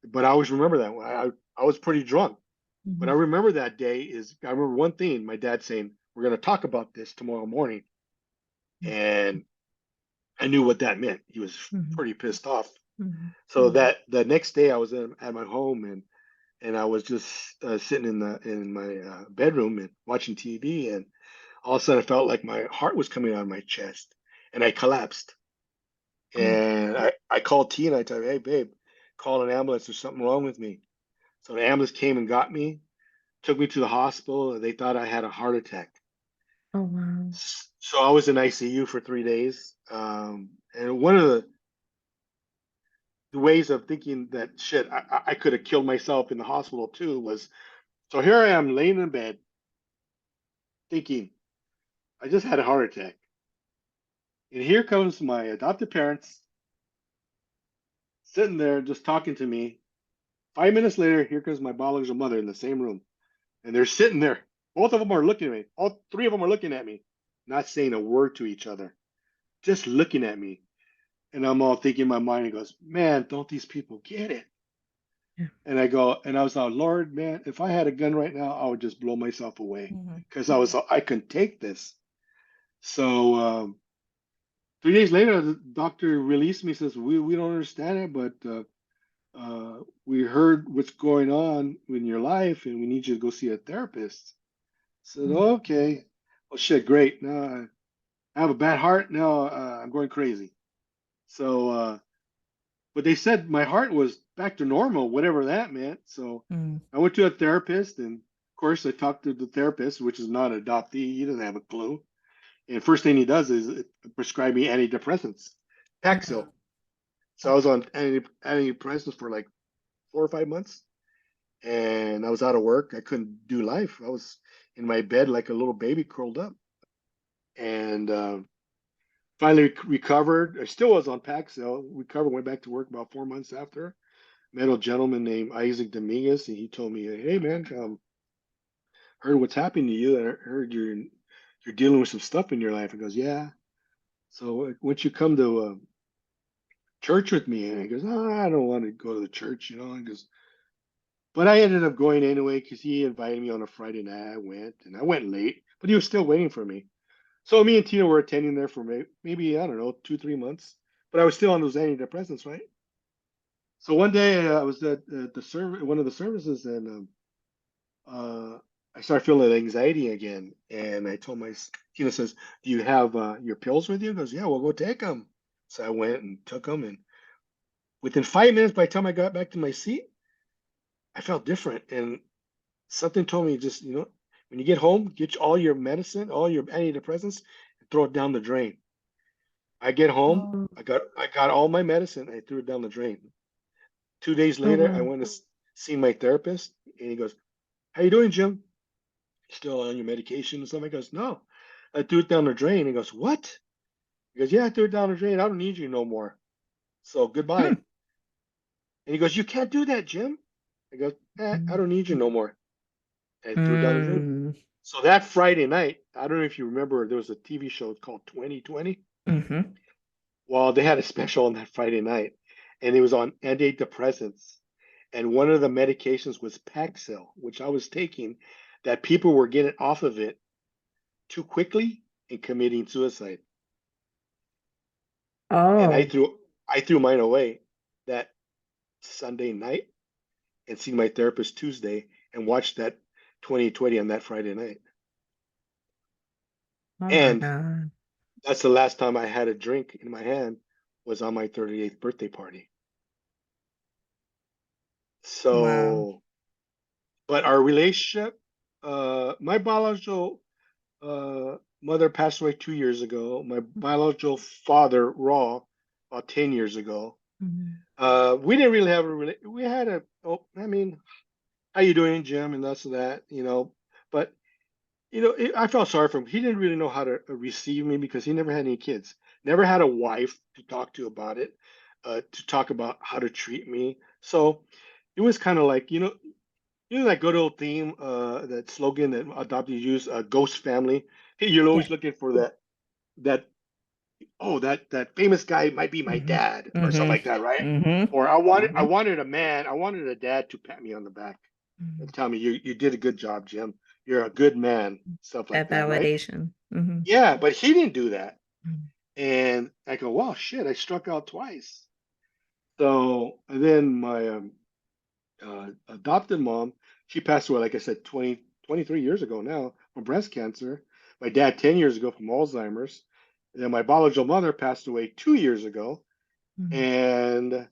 But I always remember that one. I was pretty drunk, but I Mhm. remember that day is I remember one thing. My dad saying, "We're going to talk about this tomorrow morning," and I knew what that meant. He was Mhm. pretty pissed off. Mhm. So that the next day, I was at my home, and I was just sitting in my bedroom and watching TV, and all of a sudden I felt like my heart was coming out of my chest, and I collapsed. Oh. And I called T, and I told her, hey babe, call an ambulance. There's something wrong with me. So the ambulance came and got me, took me to the hospital. And they thought I had a heart attack. Oh wow. So I was in ICU for 3 days. And one of the ways of thinking that shit, I could have killed myself in the hospital too was, so here I am laying in bed thinking I just had a heart attack. And here comes my adopted parents sitting there just talking to me. 5 minutes later, here comes my biological mother in the same room. And they're sitting there. Both of them are looking at me. All three of them are looking at me, not saying a word to each other, just looking at me. And I'm all thinking in my mind, and goes, man, don't these people get it? Yeah. And I go, and I was like, Lord, man, if I had a gun right now, I would just blow myself away Mhm. because I couldn't take this. So 3 days later, the doctor released me. Says we don't understand it, but we heard what's going on in your life, and we need you to go see a therapist. I said, Mhm. okay. Well, shit, great. Now I have a bad heart. Now I'm going crazy. So, but they said my heart was back to normal, whatever that meant. So Mm. I went to a therapist, and of course, I talked to the therapist, which is not an adoptee. He doesn't have a clue. And first thing he does is prescribe me antidepressants, Paxil. So I was on antidepressants for like 4 or 5 months, and I was out of work. I couldn't do life. I was in my bed like a little baby curled up, and finally recovered. I still was on Paxil. Recovered, went back to work about 4 months after. Met a gentleman named Isaac Dominguez, and he told me, "Hey man, heard what's happening to you. I heard you're dealing with some stuff in your life." He goes, "Yeah. So once you come to church with me," and he goes, "Oh, I don't want to go to the church, you know." He goes, but I ended up going anyway because he invited me on a Friday night. I went, and I went late, but he was still waiting for me. So me and Tina were attending there for maybe I don't know 2 3 months, but I was still on those antidepressants, right? So one day I was at the service, one of the services, and uh, I started feeling anxiety again. And I told Tina says, "Do you have your pills with you?" He goes, "Yeah, we'll go take them." So I went and took them, and within 5 minutes, by the time I got back to my seat, I felt different, and something told me just when you get home, get all your medicine, all your antidepressants, and throw it down the drain. I get home, Oh. I got all my medicine, I threw it down the drain. 2 days Oh later, I wow. went to see my therapist, and he goes, "How you doing, Jim? Still on your medication and stuff?" I goes, "No, I threw it down the drain." He goes, "What?" He goes, "Yeah, I threw it down the drain. I don't need you no more. So goodbye." Hmm. And he goes, "You can't do that, Jim." I go, I don't need you no more. And I threw it down the drain. Mm. So that Friday night, I don't know if you remember, there was a TV show called 2020. Mhm. Well, they had a special on that Friday night, and it was on antidepressants. And one of the medications was Paxil, which I was taking, that people were getting off of it too quickly and committing suicide. And I Oh. threw mine away that Sunday night and seen my therapist Tuesday and watched that 2020 on that Friday night. Oh my And God. That's the last time I had a drink in my hand was on my 38th birthday party. Wow. So, but our relationship, my biological mother passed away 2 years ago. My biological father, Raw, about 10 years ago. Mhm. We didn't really have we had a, oh, I mean, how you doing, Jim? And that's that, but I felt sorry for him. He didn't really know how to receive me because he never had any kids, never had a wife to talk to about it, to talk about how to treat me. So it was kind of like, that good old theme, that slogan that adoptees use, ghost family. Hey, you're Yeah. always looking for that, oh, that famous guy might be my Mhm. dad or something Mhm. like that, right? Mhm. Or I Mhm. wanted I wanted a dad to pat me on the back and Mhm. tell me you did a good job, Jim. You're a good man, stuff like That that, right? validation. Mhm. Yeah, but he didn't do that. Mhm. And I go, well, shit, I struck out twice. So, and then my adopted mom, she passed away, like I said, 23 years ago now from breast cancer. My dad 10 years ago from Alzheimer's. And then my biological mother passed away 2 years ago. Mhm. And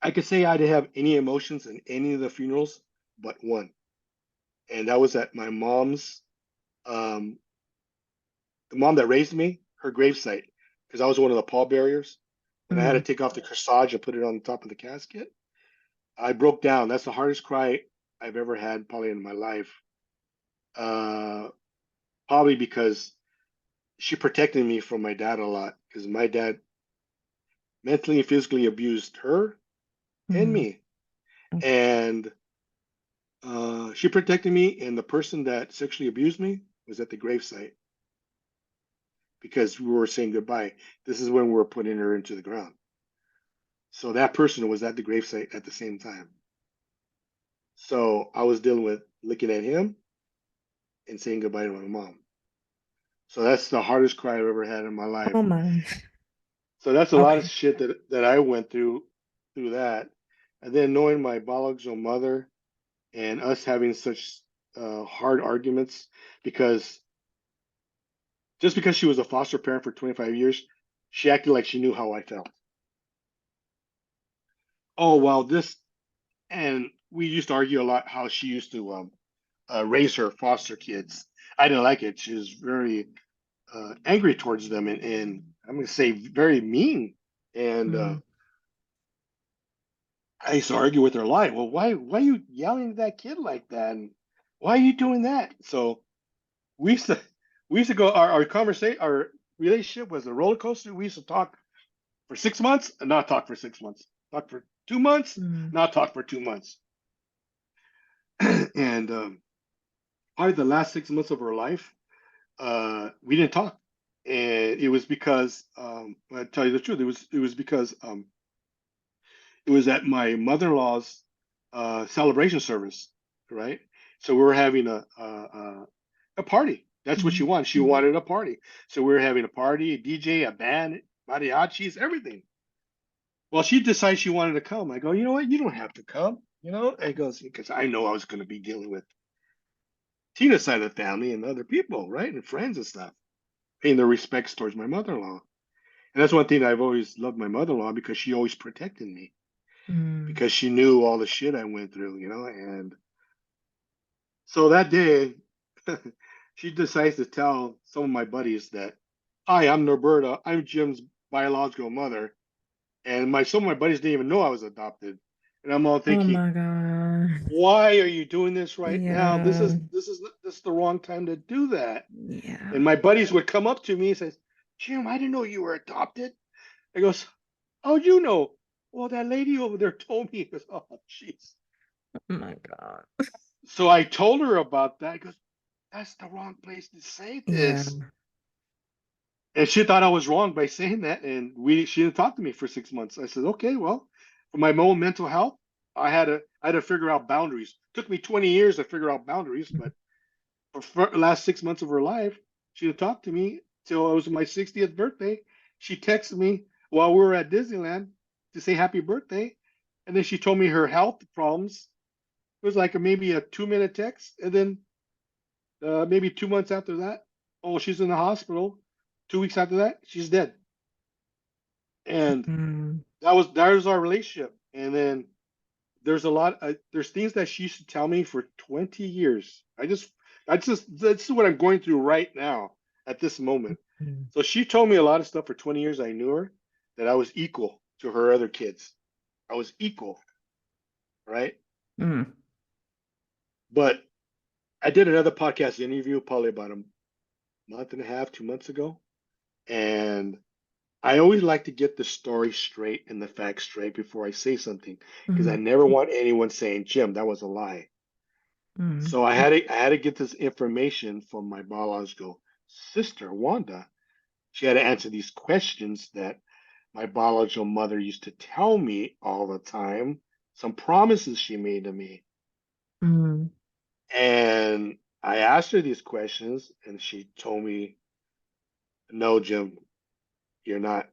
I could say I didn't have any emotions in any of the funerals but one. And that was at my mom's, um, the mom that raised me, her gravesite, because I was one of the pallbearers. When I had to Mhm. take off the corsage and put it on the top of the casket, I broke down. That's the hardest cry I've ever had, probably in my life. Uh, Probably because she protected me from my dad a lot, because my dad mentally and physically abused her and Mhm. me. And she protected me, and the person that sexually abused me was at the gravesite because we were saying goodbye. This is when we were putting her into the ground. So that person was at the gravesite at the same time. So I was dealing with looking at him and saying goodbye to my mom. So that's the hardest cry I've ever had in my Oh life. my. So that's a lot of Okay. shit that I went through that. And then knowing my biological mother and us having such hard arguments because just because she was a foster parent for 25 years, she acted like she knew how I felt. Oh, well, and we used to argue a lot how she used to raise her foster kids. I didn't like it. She was very angry towards them, and I'm going to say very mean. And Mhm. I used to argue with her a lot. Well, why are you yelling at that kid like that? And why are you doing that? So we used to we used to go our conversation our relationship was a roller coaster. We used to talk for 6 months and not talk for 6 months. Talk for 2 months, Mhm. not talk for 2 months. And probably the last 6 months of her life, we didn't talk, and it was because I tell you the truth, it was because it was at my mother-in-law's celebration service, right? So we were having a party. That's what she Mhm. wanted. She wanted a party. So we were having a party, a DJ, a band, mariachis, everything. Well, she decided she wanted to come. I go, you know what? You don't have to come. And goes, because I know I was going to be dealing with Tina's side of the family and other people, right? And friends and stuff, paying their respects towards my mother-in-law. And that's one thing I've always loved my mother-in-law because she always protected me Mhm. because she knew all the shit I went through, and so that day, she decides to tell some of my buddies that, "Hi, I'm Norberta. I'm Jim's biological mother." And some of my buddies didn't even know I was adopted. And I'm all Oh thinking, my God. "Why are you doing this right now? This Yeah. is this is the wrong time to do that." And Yeah. my buddies would come up to me and say, "Jim, I didn't know you were adopted." I goes, "How'd you know?" "Well, that lady over there told me." He goes, "Oh, jeez." Oh my God. So I told her about that. He goes, "That's the wrong place to say Yeah. this." And she thought I was wrong by saying that, and she didn't talk to me for 6 months. I said, "Okay, well, for my own mental health, I had to figure out boundaries. Took me 20 years to figure out boundaries, but for the last 6 months of her life, she didn't talk to me till it was my 60th birthday. She texted me while we were at Disneyland to say happy birthday, and then she told me her health problems. It was like maybe a 2-minute text, and then maybe 2 months after that, oh, she's in the hospital. 2 weeks after that, she's dead. And Mm. that was our relationship. And then there's things that she used to tell me for 20 years. This is what I'm going through right now at this moment. Mm. So she told me a lot of stuff for 20 years. I knew her, that I was equal to her other kids. I was equal, right? Mm. But I did another podcast interview probably about a month and a half, 2 months ago. And I always like to get the story straight and the facts straight before I say something, because I Mm. never want anyone saying, Jim, that was a lie. Mm. So I had to get this information from my biological sister, Wanda. She had to answer these questions that my biological mother used to tell me all the time, some promises she made to me. Mm. And I asked her these questions, and she told me, no, Jim, you're not.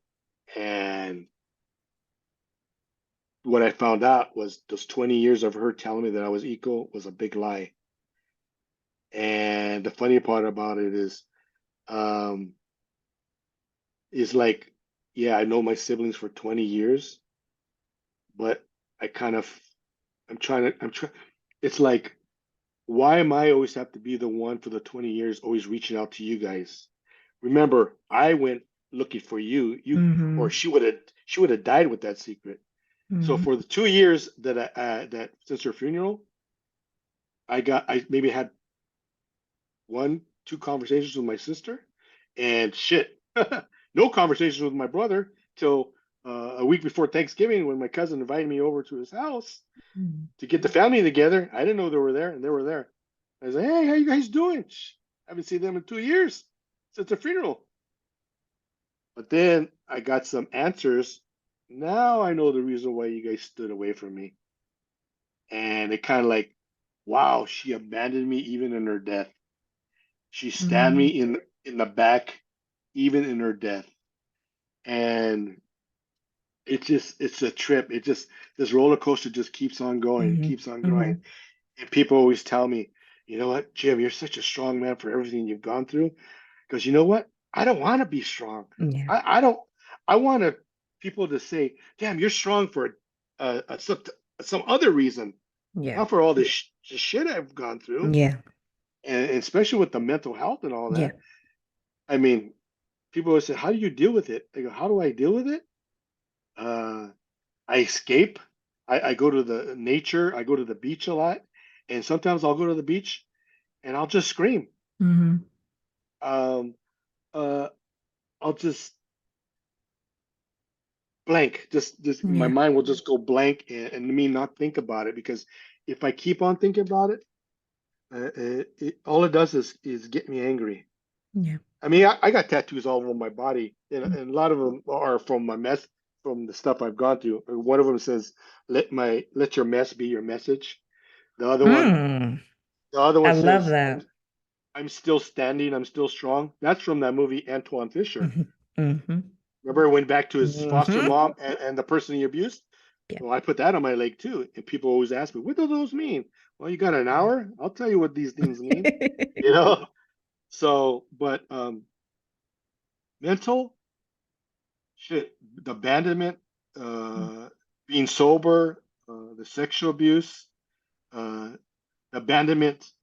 And what I found out was those 20 years of her telling me that I was equal was a big lie. And the funny part about it um, is like, yeah, I know my siblings for 20 years, but I kind of, I'm trying, it's like, why am I always have to be the one for the 20 years always reaching out to you guys? Remember, I went looking for or Mhm. she would have died with that secret. So Mhm. for the 2 years that since her funeral, I maybe had one, two conversations with my sister, and shit, no conversations with my brother till a week before Thanksgiving when my cousin invited me over to his house Mm. to get the family together. I didn't know they were there, and they were there. I was like, "Hey, how you guys doing? Shh, I haven't seen them in 2 years since their funeral." But then I got some answers. Now I know the reason why you guys stood away from me, and it kind of like, wow, she abandoned me even in her death. She stabbed me Mhm. in the back, even in her death. And it's a trip. It just this roller coaster just keeps on going, Mhm. keeps on going. Mhm. And people always tell me, you know what, Jim, you're such a strong man for everything you've gone through. Because you know what? I don't want to be strong. Yeah. I don't. I want people to say, "Damn, you're strong for some other reason, Yeah. not for all this shit I've gone through, Yeah. and especially with the mental health and all Yeah. that." I mean, people always say, "How do you deal with it?" I go, "How do I deal with it? Uh, I escape. I go to the nature. I go to the beach a lot, and sometimes I'll go to the beach and I'll just scream. Mhm. Um, uh, I'll just blank. Just my Yeah. mind will just go blank and me not think about it, because if I keep on thinking about it, all it does is get me angry. Yeah. I mean, I got tattoos all over my body, and a lot of them are from my mess, from the stuff I've gone through. One of them says, let your mess be your message." The other one, Mm. the other I one love says, that. I'm still standing, I'm still strong." That's from that movie Antoine Fisher. Mhm. Mhm. Remember, he went back to his foster Mhm. mom and the person he abused? Yeah. Well, I put that on my leg too. And people always ask me, what do those mean? Well, you got an hour? I'll tell you what these things mean. You know? So, but mental shit, the abandonment, uh, being sober, the sexual abuse, uh, abandonment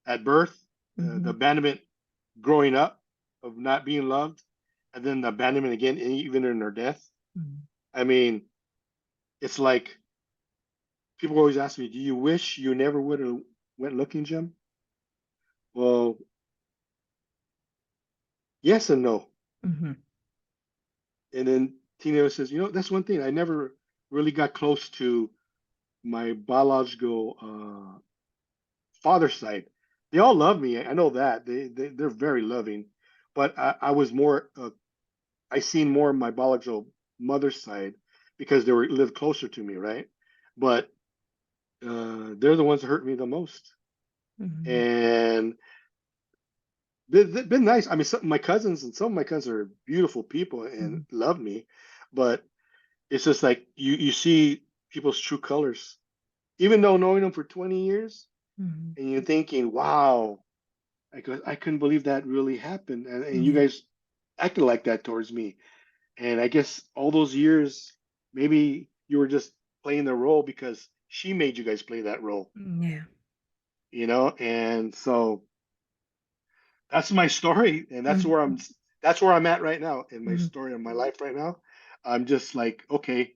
at birth, the Mhm. abandonment growing up of not being loved, and then the abandonment again, even in their death. Mhm. I mean, it's like people always ask me, "Do you wish you never would have went looking, Jim?" Well, yes and no. Mhm. And then Tina says, that's one thing. I never really got close to my biological father's side. They all love me. I know that. They're very loving. But I was more, I seen more of my biological mother's side because they were lived closer to me, right? But they're the ones that hurt me the most. Mhm. And they've been nice. I mean, my cousins and some of my cousins are beautiful people and Mhm. love me, but it's just like you see people's true colors, even though knowing them for 20 years, Mhm. and you're thinking, "Wow, I couldn't believe that really happened." And you Yeah. guys acted like that towards me. And I guess all those years, maybe you were just playing the role because she made you guys play that role, Yeah. you know? And so that's my story, and Mhm. that's where I'm at right now in my Mhm. story of my life right now. I'm just like, okay,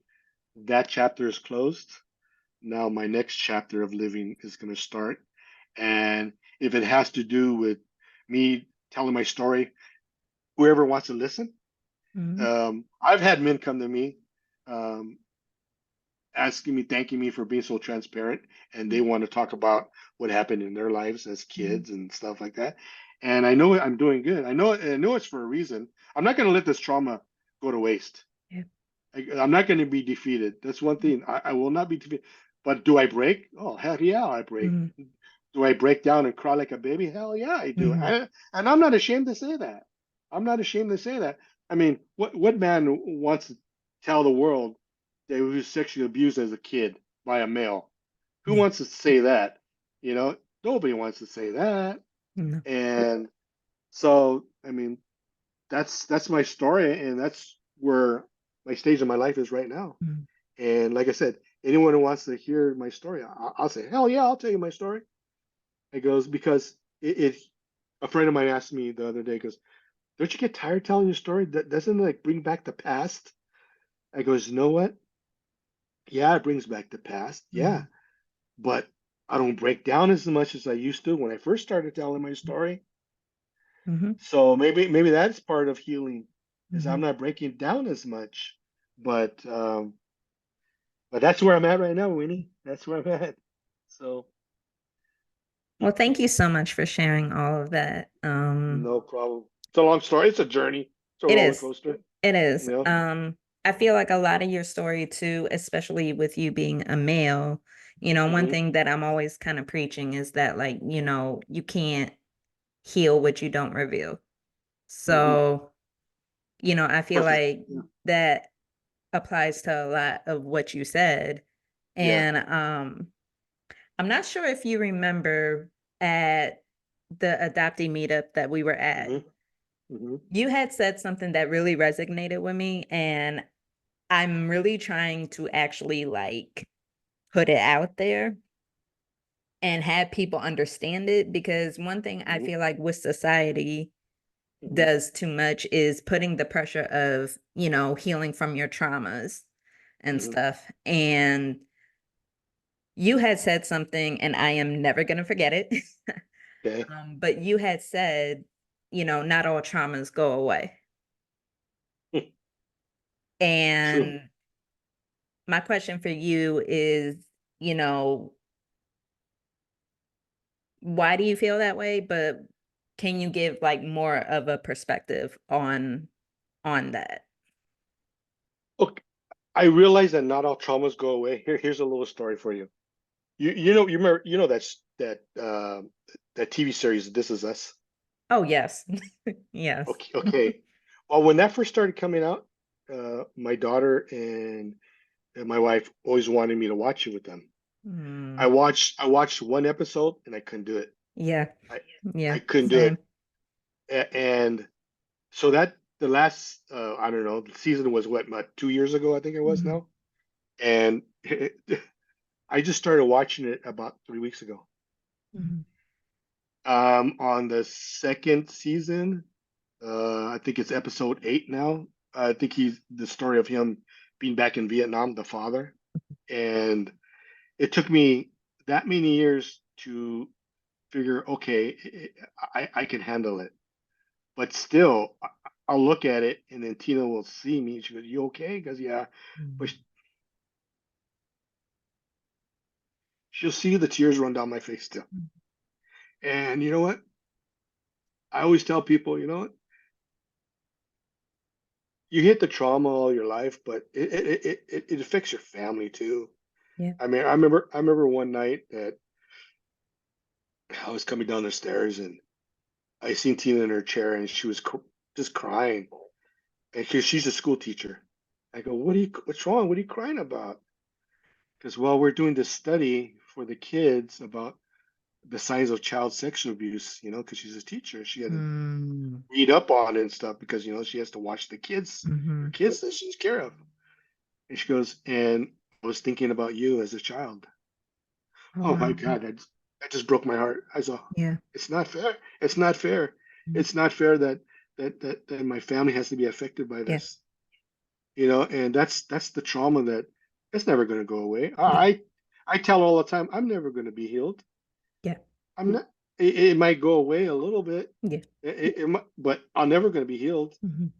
that chapter is closed. Now my next chapter of living is going to start. And if it has to do with me telling my story, whoever wants to listen, Mhm. I've had men come to me, um, asking me, thanking me for being so transparent, and they want to talk about what happened in their lives as Mhm. kids and stuff like that. And I know I'm doing good. I know it's for a reason. I'm not going to let this trauma go to waste. Yeah. I'm not going to be defeated. That's one thing. I will not be defeated. But do I break? Oh, hell yeah, I break. Mhm. Do I break down and cry like a baby? Hell yeah, I do. Mhm. And I'm not ashamed to say that. I'm not ashamed to say that. I mean, what man wants to tell the world that he was sexually abused as a kid by a male? Who Yeah. wants to say that? You know, nobody wants to say that. No. And so, I mean, that's my story, and that's where my stage of my life is right now. Mhm. And like I said, anyone who wants to hear my story, I'll say, hell yeah, I'll tell you my story. It goes because it a friend of mine asked me the other day, goes, don't you get tired telling your story? That doesn't it like bring back the past? I goes, you know what? Yeah, it brings back the past. Yeah. Mhm. But I don't break down as much as I used to when I first started telling my story. Mhm. So maybe that's part of healing, is I'm Mhm. not breaking down as much. But but that's where I'm at right now, Winnie. That's where I'm at. So Well, thank you so much for sharing all of that. no problem. It's a long story. It's a journey. It's a It roller is. coaster, It you is. know. I feel like a lot of your story too, especially with you being a male, one Hmm. thing that I'm always kind of preaching is that like, you can't heal what you don't reveal. Hmm. So, I feel Perfect. like Yeah. that applies to a lot of what you said. Yeah. And I'm not sure if you remember at the adoptee meetup that we were at, Hmm. Hmm. you had said something that really resonated with me. And I'm really trying to actually like put it out there and have people understand it because one thing I Hmm. feel like with society Hmm. does too much is putting the pressure of, healing from your traumas and Hmm. stuff. And you had said something, and I am never going to forget it. Okay. But you had said, not all traumas go away. True. And my question for you is, you know, why do you feel that way? But can you give like more of a perspective on that? Okay. I realize that not all traumas go away. Here's a little story for you. You remember that TV series This Is Us. Oh, yes. Yes. Okay. Well, when that first started coming out, my daughter and my wife always wanted me to watch it with them. Mm, I watched one episode and I couldn't do it. yeah. I Yeah. I couldn't do Same. it. And so that the last I don't know, the season was what, about 2 years ago, I think it was Mhm. now. And I just started watching it about 3 weeks ago. Mhm. On the second season, I think it's episode 8 now. I think he's the story of him being back in Vietnam, the father. And it took me that many years to figure, okay, I can handle it. But still, I'll look at it and then Tina will see me. She goes, "You okay?" Because yeah, but Mhm. she'll see the tears run down my face still. And you know what? I always tell people, you know what? You hit the trauma all your life, but it affects your family too. Yeah. I mean, I remember one night that I was coming down the stairs and I seen Tina in her chair and she was just crying. And she's a school teacher. I go, what's wrong? What are you crying about? Because, well, we're doing this study for the kids about the signs of child sexual abuse, because she's a teacher. She had to Mm, read up on it and stuff because, she has to watch the kids, her mhm. kids that she's care of. And she goes, and I was thinking about you as a child. Oh, Oh my wow. God, that just broke my heart. I saw, Yeah. it's not fair. It's not fair. Mm, It's not fair that my family has to be affected by yeah. this. And that's the trauma that's never going to go away. Yeah. I tell all the time, I'm never going to be healed. Yeah. I'm not. It might go away a little bit, Yeah. but I'm never going to be healed, Mhm.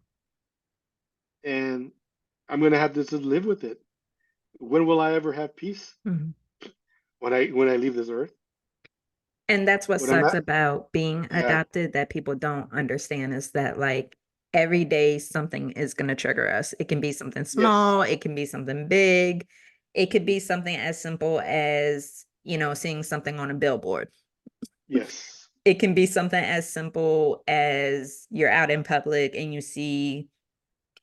and I'm going to have to just live with it. When will I ever have peace? Mhm. When I leave this earth? And that's what When I'm sucks not? about being Yeah. adopted that people don't understand is that like every day something is going to trigger us. It can be something Yes. small, it can be something big, it could be something as simple as, seeing something on a billboard. Yes. It can be something as simple as you're out in public and you see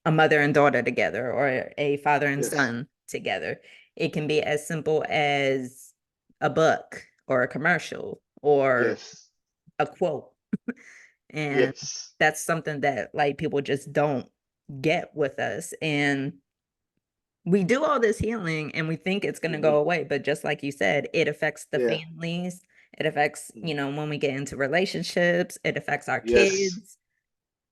a mother and daughter together or a father and Yes. son together. It can be as simple as a book or a commercial or Yes. a quote. And Yes. that's something that like people just don't get with us. And we do all this healing and we think it's going to Hmm. go away. But just like you said, it affects the Yeah. families. It affects, Mhm. when we get into relationships, it affects our Yes. kids.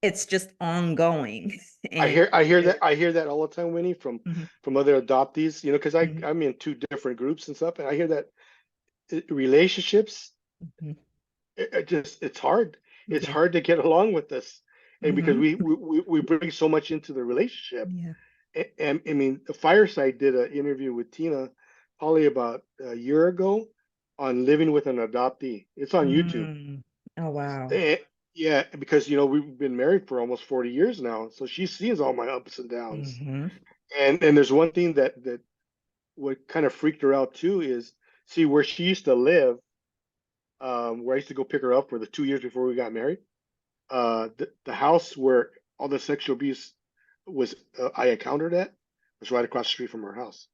It's just ongoing. I And hear I hear that I hear that all the time, Winnie, from mhm, from other adoptees. Because mhm, I'm in two different groups and stuff, and I hear that relationships, mhm. it's hard. It's Yeah. hard to get along with this, and because Mhm. we bring so much into the relationship. Yeah. And I mean, the Fireside did an interview with Tina probably about a year ago on living with an adoptee. It's on YouTube. Mm. Oh, wow. Eh, yeah, because we've been married for almost 40 years now, so she sees all my ups and downs. Mhm. And there's one thing that what kind of freaked her out too is, see, where she used to live, where I used to go pick her up for the 2 years before we got married. The house where all the sexual abuse was, I encountered at, was right across the street from her house.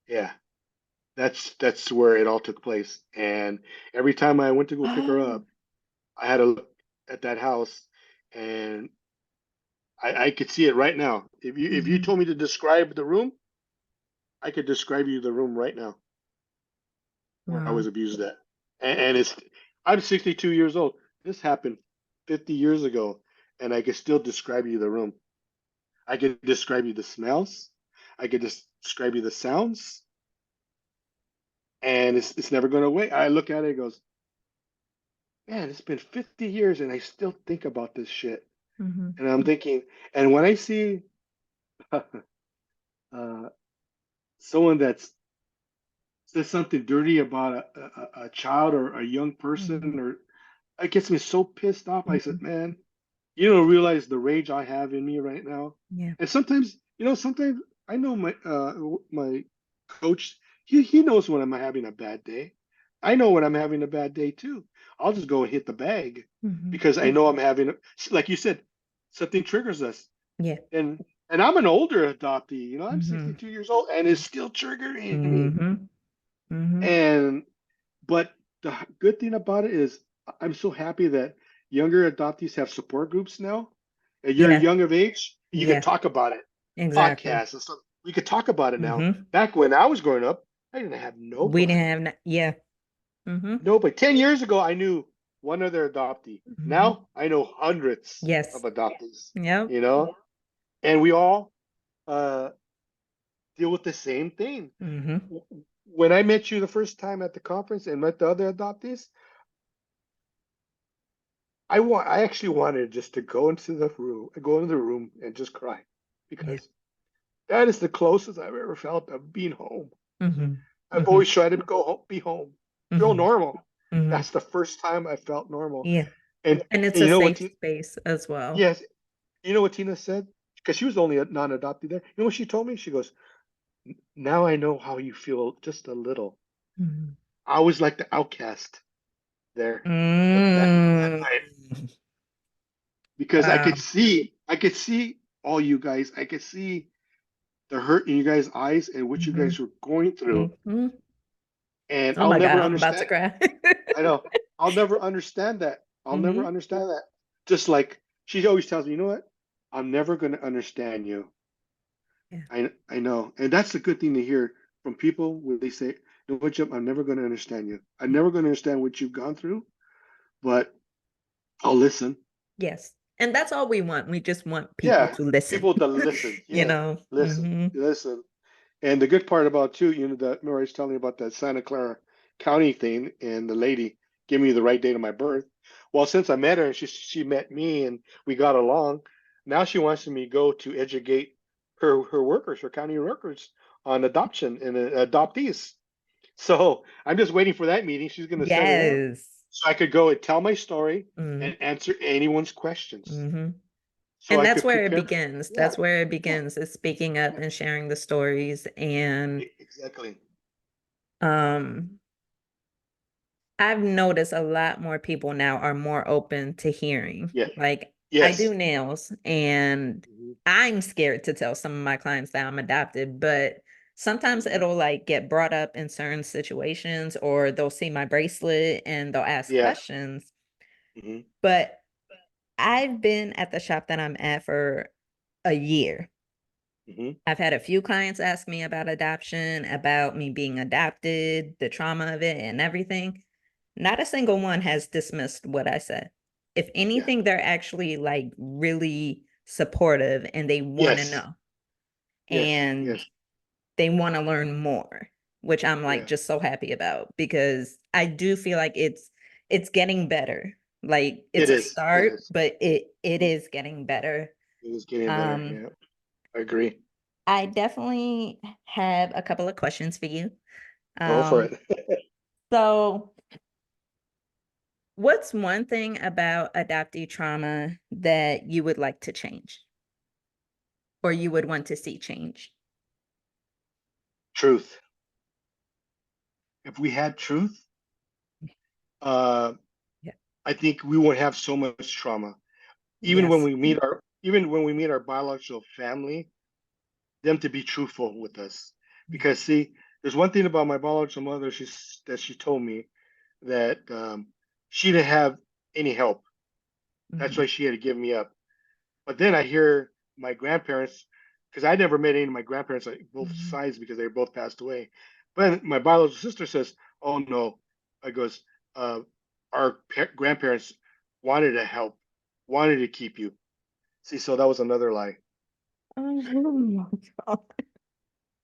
Yeah, that's where it all took place. And every time I went to go pick her Oh. up, I had to look at that house, and I could see it right now. If you Mhm. told me to describe the room, I could describe you the room right now where I Wow. was abused at. And I'm 62 years old. This happened 50 years ago, and I could still describe you the room. I could describe you the smells. I could just describe you the sounds, and it's never going away. I look at it, it goes, man, it's been 50 years, and I still think about this shit. Mhm. And I'm thinking, and when I see uh, someone that's says something dirty about a child or a young Mhm. person, or it gets me so pissed off. I said, Mhm. man, you don't realize the rage I have in me right now. Yeah. And sometimes I know my coach. He knows when I'm having a bad day. I know when I'm having a bad day too. I'll just go and hit the bag Mhm. because I know I'm having, like you said, something triggers us. Yeah. And I'm an older adoptee. I'm Mhm. 62 years old, and it's still triggering me. Mhm. Mhm. And but the good thing about it is I'm so happy that younger adoptees have support groups now. And you're Yeah. young of age, you could Yeah. talk about it, Exactly. podcasts and stuff. We could talk about it now. Mhm. Back when I was growing up, I didn't have We didn't nobody. have yeah. Mhm. Nobody. 10 years ago, I knew one other adoptee. Mhm. Now I know hundreds of Yes. adoptees, Yep. you know, and we all uh, deal with the same thing. Mhm. When I met you the first time at the conference and met the other adoptees, I actually wanted just to go into the room and just cry Yeah. because that is the closest I've ever felt of being home. Mhm. I've Mhm. always tried to go home, be home, feel Mhm. normal. Mhm. That's the first time I felt normal. Yeah. And And it's and a you know what? safe space as well. Yes, you know what Tina said? Because she was the only non-adopted there. You know what she told me? She goes, "Now I know how you feel just a little. Mhm. I was like the outcast there that Mm. night because Wow. I could see all you guys. I could see the hurt in you guys' eyes and what you Mhm. guys were going through. Mhm. And Oh I'll my God, never I'm about to understand. cry. I know. I'll never understand that. I'll never Hmm. understand that. Just like she always tells me, you know what? I'm never going to understand you. Yeah. I know. And that's the good thing to hear from people when they say, you know what, Jim, I'm never going to understand you. I'm Yeah. never going to understand what you've gone through, but I'll listen. Yes. And that's all we want. We just want people Yeah. to listen, People to listen. you Yeah. know? Listen. Listen. And the good part about too, that remember I was telling you about that Santa Clara County thing and the lady giving me the right date of my birth. Well, since I met her and she met me and we got along, now she wants me to go to educate her workers, her county workers on adoption and adoptees. So I'm just waiting for that meeting. She's going to set it up Yes. so I could go and tell my story Mm-hmm. and answer anyone's questions. Mm-hmm. So And I that's could where it prepare. begins. Yeah, That's where it yeah, begins, is speaking up yeah, and sharing the stories. And exactly. um I've noticed a lot more people now are more open to hearing. Yeah, Like, I yes. do nails and Mhm, I'm scared to tell some of my clients that I'm adopted, but sometimes mhm. it'll like get brought up in certain situations, or they'll see my bracelet and they'll ask Yeah. questions. Mhm, But I've been at the shop that I'm at for a year. mhm. I've had a few clients ask me about adoption, about me being adopted, the trauma of it, and everything. Not a single one has dismissed what I said. If Yeah. anything, they're actually like really supportive and they want to Yes. know Yes. and Yes. they want to learn more, which I'm like Yeah. just so happy about, because I do feel like it's getting better. Like, It it's a is. It start, is. but it Mhm. is getting better. It is getting better. Um Yeah. I agree. I definitely have a couple of questions for you. Go for Um, it. so what's one thing about adoptee trauma that you would like to change or you would want to see change? Truth. If we had truth, uh, Yeah. I think we won't have so much trauma. Yes. Even when we meet our biological family, them to be truthful with us. Yeah. Because see, there's one thing about my biological mother. She told me that she didn't have any help. That's Mhm. why she had to give me up. But then I hear my grandparents, because I never met any of my grandparents on both Mhm. sides because they both passed away. But my biological sister says, "Oh no," I goes, uh, "Our grandparents wanted to help, wanted to keep you." See, so that was another lie. Oh my God.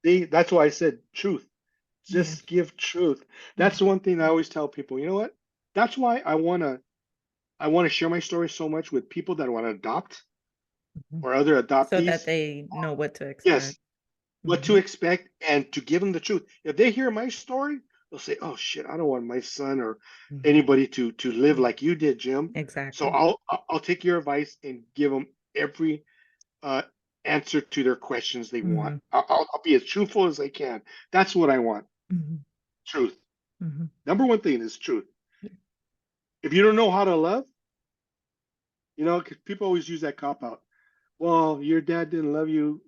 See, that's why I said truth. Yeah. Just give truth. Yeah. That's the one thing I always tell people. You know what? That's why I want to share my story so much with people that want to adopt Mhm. or other So that adoptees. they know what to Yes, expect. what to Hmm. expect and to give them the truth. If they hear my story, they'll say, "Oh shit, I don't want my son or Hmm. anybody to live like you did, Jim." So Exactly. I'll take your advice and give them every uh, answer to their questions they want. Hmm. I'll be as truthful as I can. That's what I want. Hmm. Truth. Hmm. Number one thing is truth. If you don't know how to love, 'cause people always use that cop out. Well, your dad didn't love you,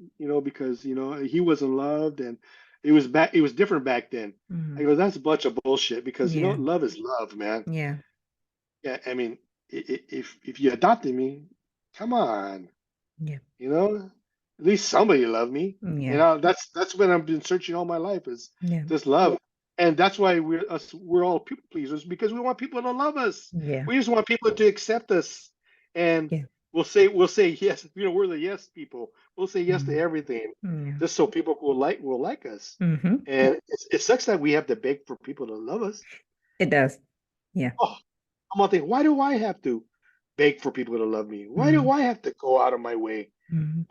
because he wasn't loved, and it was different back then. I Hmm. go, that's a bunch of bullshit because Yeah. love is love, man. Yeah. Yeah, I mean, if you adopted me, come on, Yeah. at least somebody loved me. Yeah. That's what I've been searching all my life is Yeah. just love, and that's why we're all people pleasers because we want people to love us. Yeah. We just want people to accept us, and Yeah. we'll say yes. We're the yes people. We'll say yes to Mhm. everything, Yeah. just so people will like us. Mhm. And it sucks that we have to beg for people to love us. It does. Yeah. Oh, I'm gonna think, why do I have to beg for people to love me? Why do Mhm. I have to go out of my way? Mhm.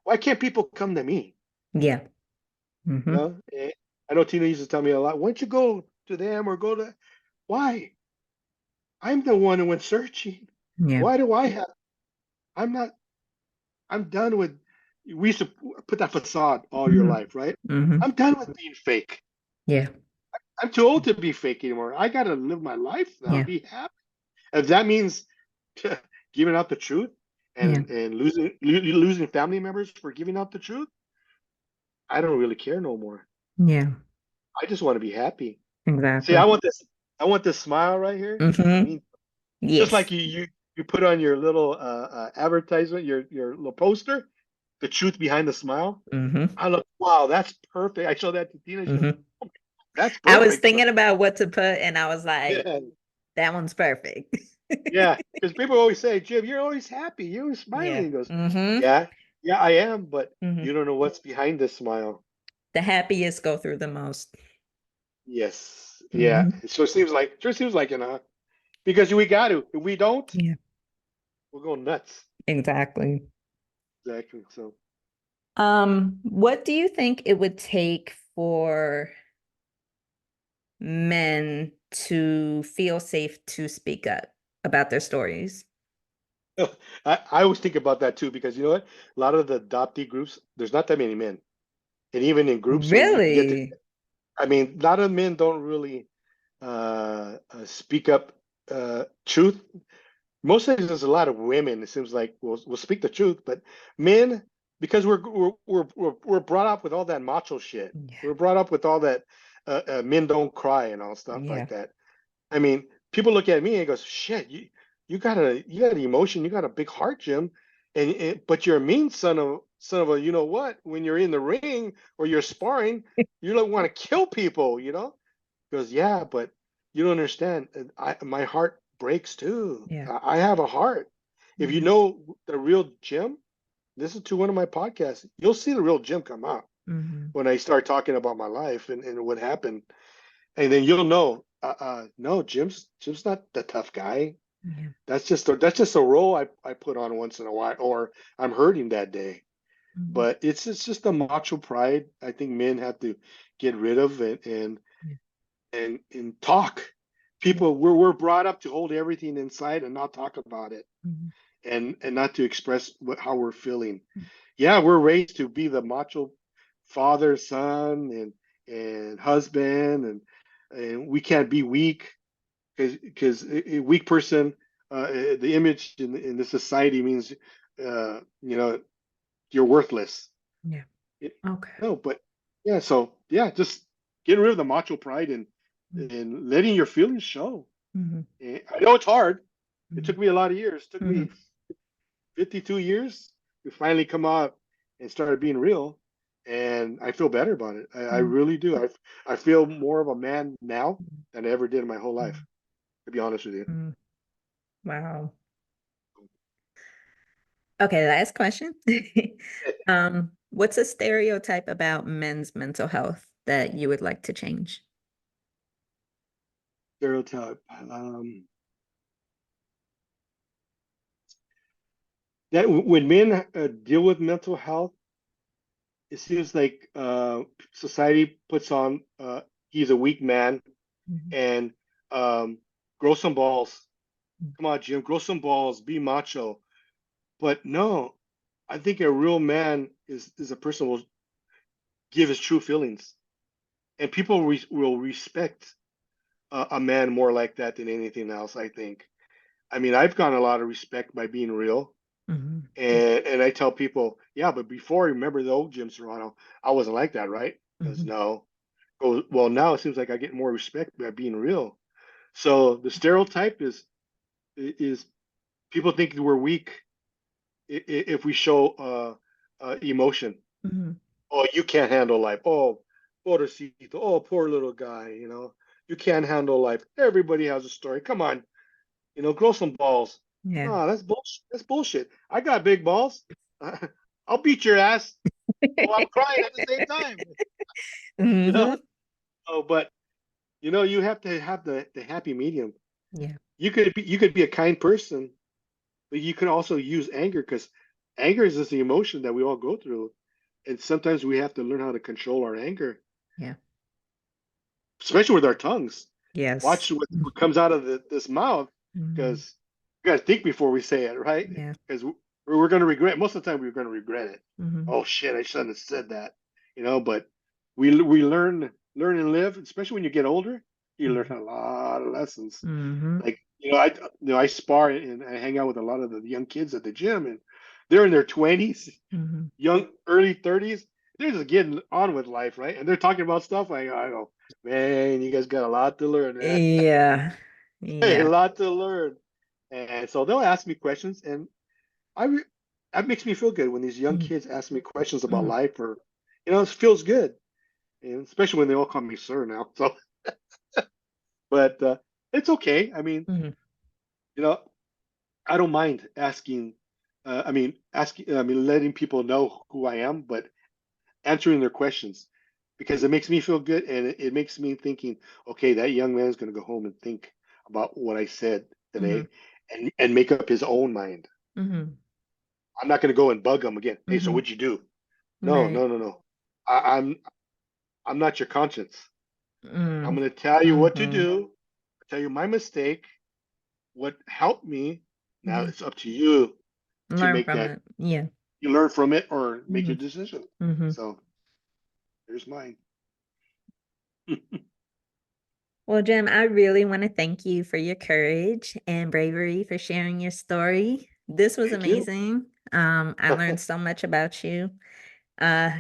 Why can't people come to me? Yeah. Mhm. I know Tina used to tell me a lot. Why don't you go to them or go to? Why? I'm the one who went searching. Yeah. Why do I have? I'm not. I'm done with. We used to put that facade all your Mhm. life, right? Mhm. I'm done with being fake. Yeah. I'm too old to be fake anymore. I gotta live my life now. Yeah. Be happy. If that means giving out the truth Yeah. and losing family members for giving out the truth, I don't really care no more. Yeah. I just want to be happy. See, Exactly. I want this smile right here. I Mm-hmm. mean, just Yes. like you put on your little advertisement, your little poster, the truth behind the smile. Mm-hmm. I look, wow, that's perfect. I show that to Tina. She goes, Mm-hmm. that's I was perfect. thinking about what to put, and I was like, Yeah, that one's perfect. yeah. Because people always say, Jim, you're always happy. You're always smiling. Yeah. He goes, Mm-hmm. yeah, yeah, I am, but Mm-hmm. you don't know what's behind this smile. The happiest go through the most. Yes, yeah. Mm-hmm. It sure seems like because we got to. If we don't, Yeah. we'll go nuts. Exactly. Exactly. So. What do you think it would take for men to feel safe to speak up about their stories? I always think about that too because you know what? A lot of the adoptee groups, there's not that many men. And even in groups when you get to, Really? I mean, a lot of men don't really speak up truth. Most of there's a lot of women, it seems like will speak the truth, but men, because we're brought up with all that macho shit. Yeah. We're brought up with all that men don't cry and all stuff Yeah. like that. I mean, people look at me and goes, "Shit, you got an emotion, you got a big heart, Jim, and but you're a mean son of a you know what? When you're in the ring or you're sparring, you don't want to kill people, you know?" He goes, "Yeah, but you don't understand. My heart breaks too. Yeah. I have a heart. If you Mm-hmm. know the real Jim, listen to one of my podcasts. You'll see the real Jim come out Mm-hmm. when I start talking about my life and what happened." And then you'll know, no, Jim's not the tough guy. Yeah. That's just a role I put on once in a while, or I'm hurting that day. Mm-hmm. But it's just the macho pride I think men have to get rid of Yeah. and talk. Yeah. People we're brought up to hold everything inside and not talk about it Mm-hmm. and not to express how we're feeling. Yeah, we're raised to be the macho father, son, and husband, and we can't be weak because a weak person, the image in the society means, you know, you're worthless. Yeah. It, Okay. no, but yeah, so yeah, just getting rid of the macho pride and letting your feelings show. Mm-hmm. And I know it's hard. It Mm-hmm. took me a lot of years. It took Mm-hmm. me 52 years to finally come out and started being real. And I feel better about it. I really do. I feel more of a man now than I ever did in my whole life, to be honest with you. Mm-hmm. Wow. Okay, last question. What's a stereotype about men's mental health that you would like to change? Stereotype. That when men deal with mental health, it seems like society puts on he's a weak man Mhm. and grow some balls. Come on, Jim, grow some balls, be macho. But no, I think a real man is a person who will give his true feelings, and people will respect a man more like that than anything else. I think. I mean, I've gotten a lot of respect by being real, Mhm. and I tell people, yeah, but before, remember the old Jim Serrano, I wasn't like that, right? Because Mhm. no. Well, now it seems like I get more respect by being real. So the stereotype is people think we're weak if we show emotion. Mhm. Oh, you can't handle life. Oh, pobrecito. Oh, poor little guy. You know, you can't handle life. Everybody has a story. Come on, grow some balls. Yeah. Oh, that's bullshit. That's bullshit. I got big balls. I'll beat your ass while I'm crying at the same time. You know. Mhm. Oh, but you have to have the happy medium. Yeah. You could be a kind person, but you can also use anger because anger is just the emotion that we all go through, and sometimes we have to learn how to control our anger, Yeah. especially with our tongues. Yes. Watch what comes out of this mouth Mhm. because we got to think before we say it, right? Yeah. Because we're going to regret. Most of the time, we're going to regret it. Mhm. Oh shit, I shouldn't have said that, But we learn and live, especially when you get older. You learn Mhm. a lot of lessons. Mhm. Like I spar and I hang out with a lot of the young kids at the gym, and they're in their 20s, Mhm. young early 30s. They're just getting on with life, right? And they're talking about stuff like I go. Man, you guys got a lot to learn, man. Yeah. A Yeah. lot to learn. And so they'll ask me questions, and I re that makes me feel good when these young Mhm, kids ask me questions about mhm, life, or it feels good, and especially when they all call me sir now. So, but it's okay. I mean, mhm, you know, I don't mind asking. Asking. I mean, letting people know who I am, but answering their questions because it makes me feel good, and it makes me thinking, okay, that young man is going to go home and think about what I said mhm, today, and make up his own mind. mhm, I'm not going to go and bug him again. Hey, so mhm. what'd you do? No, Right. no, no, no. I'm not your conscience. I'm Mm, going to tell you what to mhm, do, tell you my mistake, what helped me. Now mhm. it's up to you to Learn make from that, it. Yeah. you learn from it or make your Mhm, decision. mhm. So there's mine. Well, Jim, I really want to thank you for your courage and bravery for sharing your story. This was Thank you. amazing. I learned so much about you.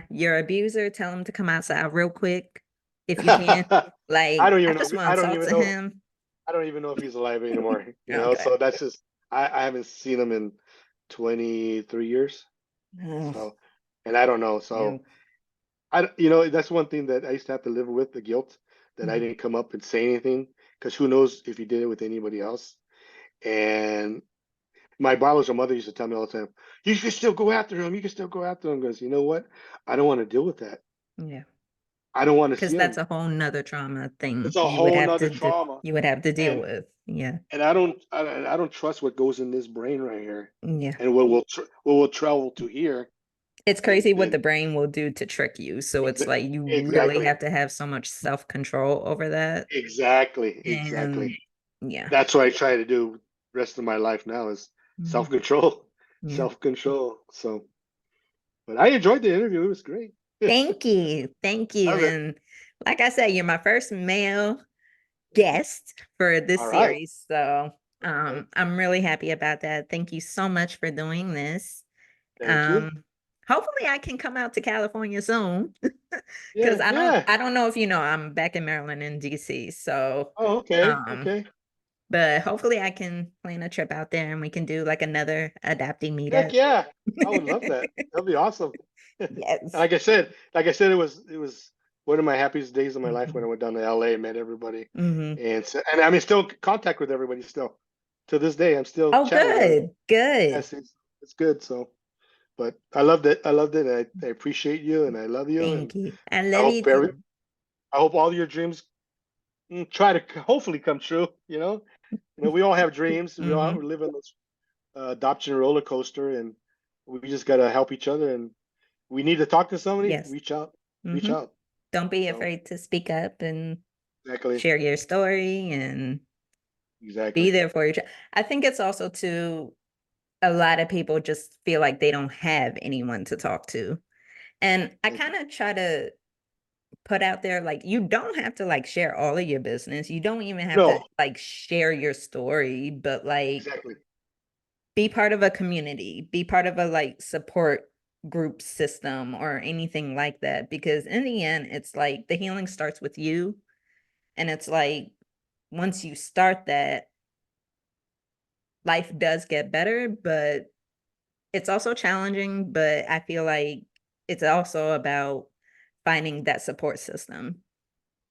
Your abuser, tell him to come outside real quick if you can. I Like, don't I even know. just I want to don't talk even to know. him. I don't even know if he's alive anymore. Okay. So that's just. I haven't seen him in 23 years. Oh, So, and I don't know. So you. that's one thing that I used to have to live with, the guilt that I Mhm. didn't come up and say anything, because who knows if he did it with anybody else. And my biological mother used to tell me all the time, "You can still go after him. You can still go after him." Because you know what? I don't want to deal with that. Yeah. I don't want to Because see that's him. a whole nother trauma thing It's a you would whole have nother to trauma, you would have to deal and with. Yeah. I don't trust what goes in this brain right here, Yeah. and what will travel to here, It's crazy what the and brain will do to trick you. So it's like you really exactly, have to have so much self-control over that. exactly. And yeah. That's what I try to do. Rest of my life now is Mhm. self control, Yeah. self control. So, but I enjoyed the interview. It was great. Thank you. Thank you. Love it. And like I said, you're my first male guest for this All right. series. So Okay. I'm really happy about that. Thank you so much for doing this. Thank you. Um, hopefully I can come out to California soon because Yeah. Yeah. I don't know if you know, I'm back in Maryland and DC. So Oh, okay. um, Okay. but hopefully I can plan a trip out there and we can do like another adoptee Heck meetup. yeah. I would love that. That'd be awesome. And Yes. like I said, it was one of my happiest days of my life when I Mhm. went down to LA and met everybody. Mhm. And I'm in still contact with everybody still. To this day, I'm still Oh, chatting with everybody. good. Good. Yes, it's good. So, but I loved it. I loved it. And I appreciate you, and I love you. And Thank you. I I love you hope too. I hope all your dreams try to hopefully come true. We all have dreams. We Mhm. live in this adoption roller coaster, and we just gotta help each other. And we need to talk to somebody. Yes. Reach Mhm. out. Don't be So afraid to speak up and exactly, share your story and be exactly, there for each. I think it's also too a lot of people just feel like they don't have anyone to talk to. And I thank you. kind of try to put out there like you don't have to like share all of your business. You don't even have to No, like share your story, but like exactly, be part of a community, be part of a like support group system or anything like that because in the end it's like the healing starts with you and it's like once you start that life does get better, but it's also challenging, but I feel like it's also about finding that support system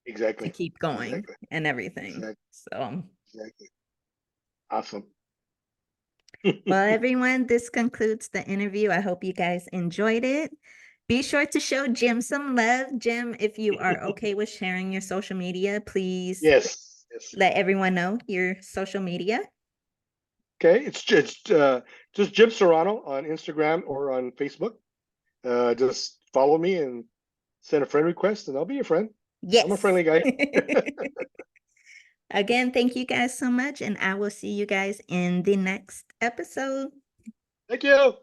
to exactly, keep going exactly, and everything. exactly, So, exactly. Awesome. well, everyone, this concludes the interview. I hope you guys enjoyed it. Be sure to show Jim some love. Jim, if you are okay with sharing your social media, please Yes, yes. let everyone know your social media. Okay, just Jim Serrano on Instagram or on Facebook. Just follow me and send a friend request, and I'll be your friend. I'm a Yes. friendly guy. Again, thank you guys so much, and I will see you guys in the next episode. Thank you.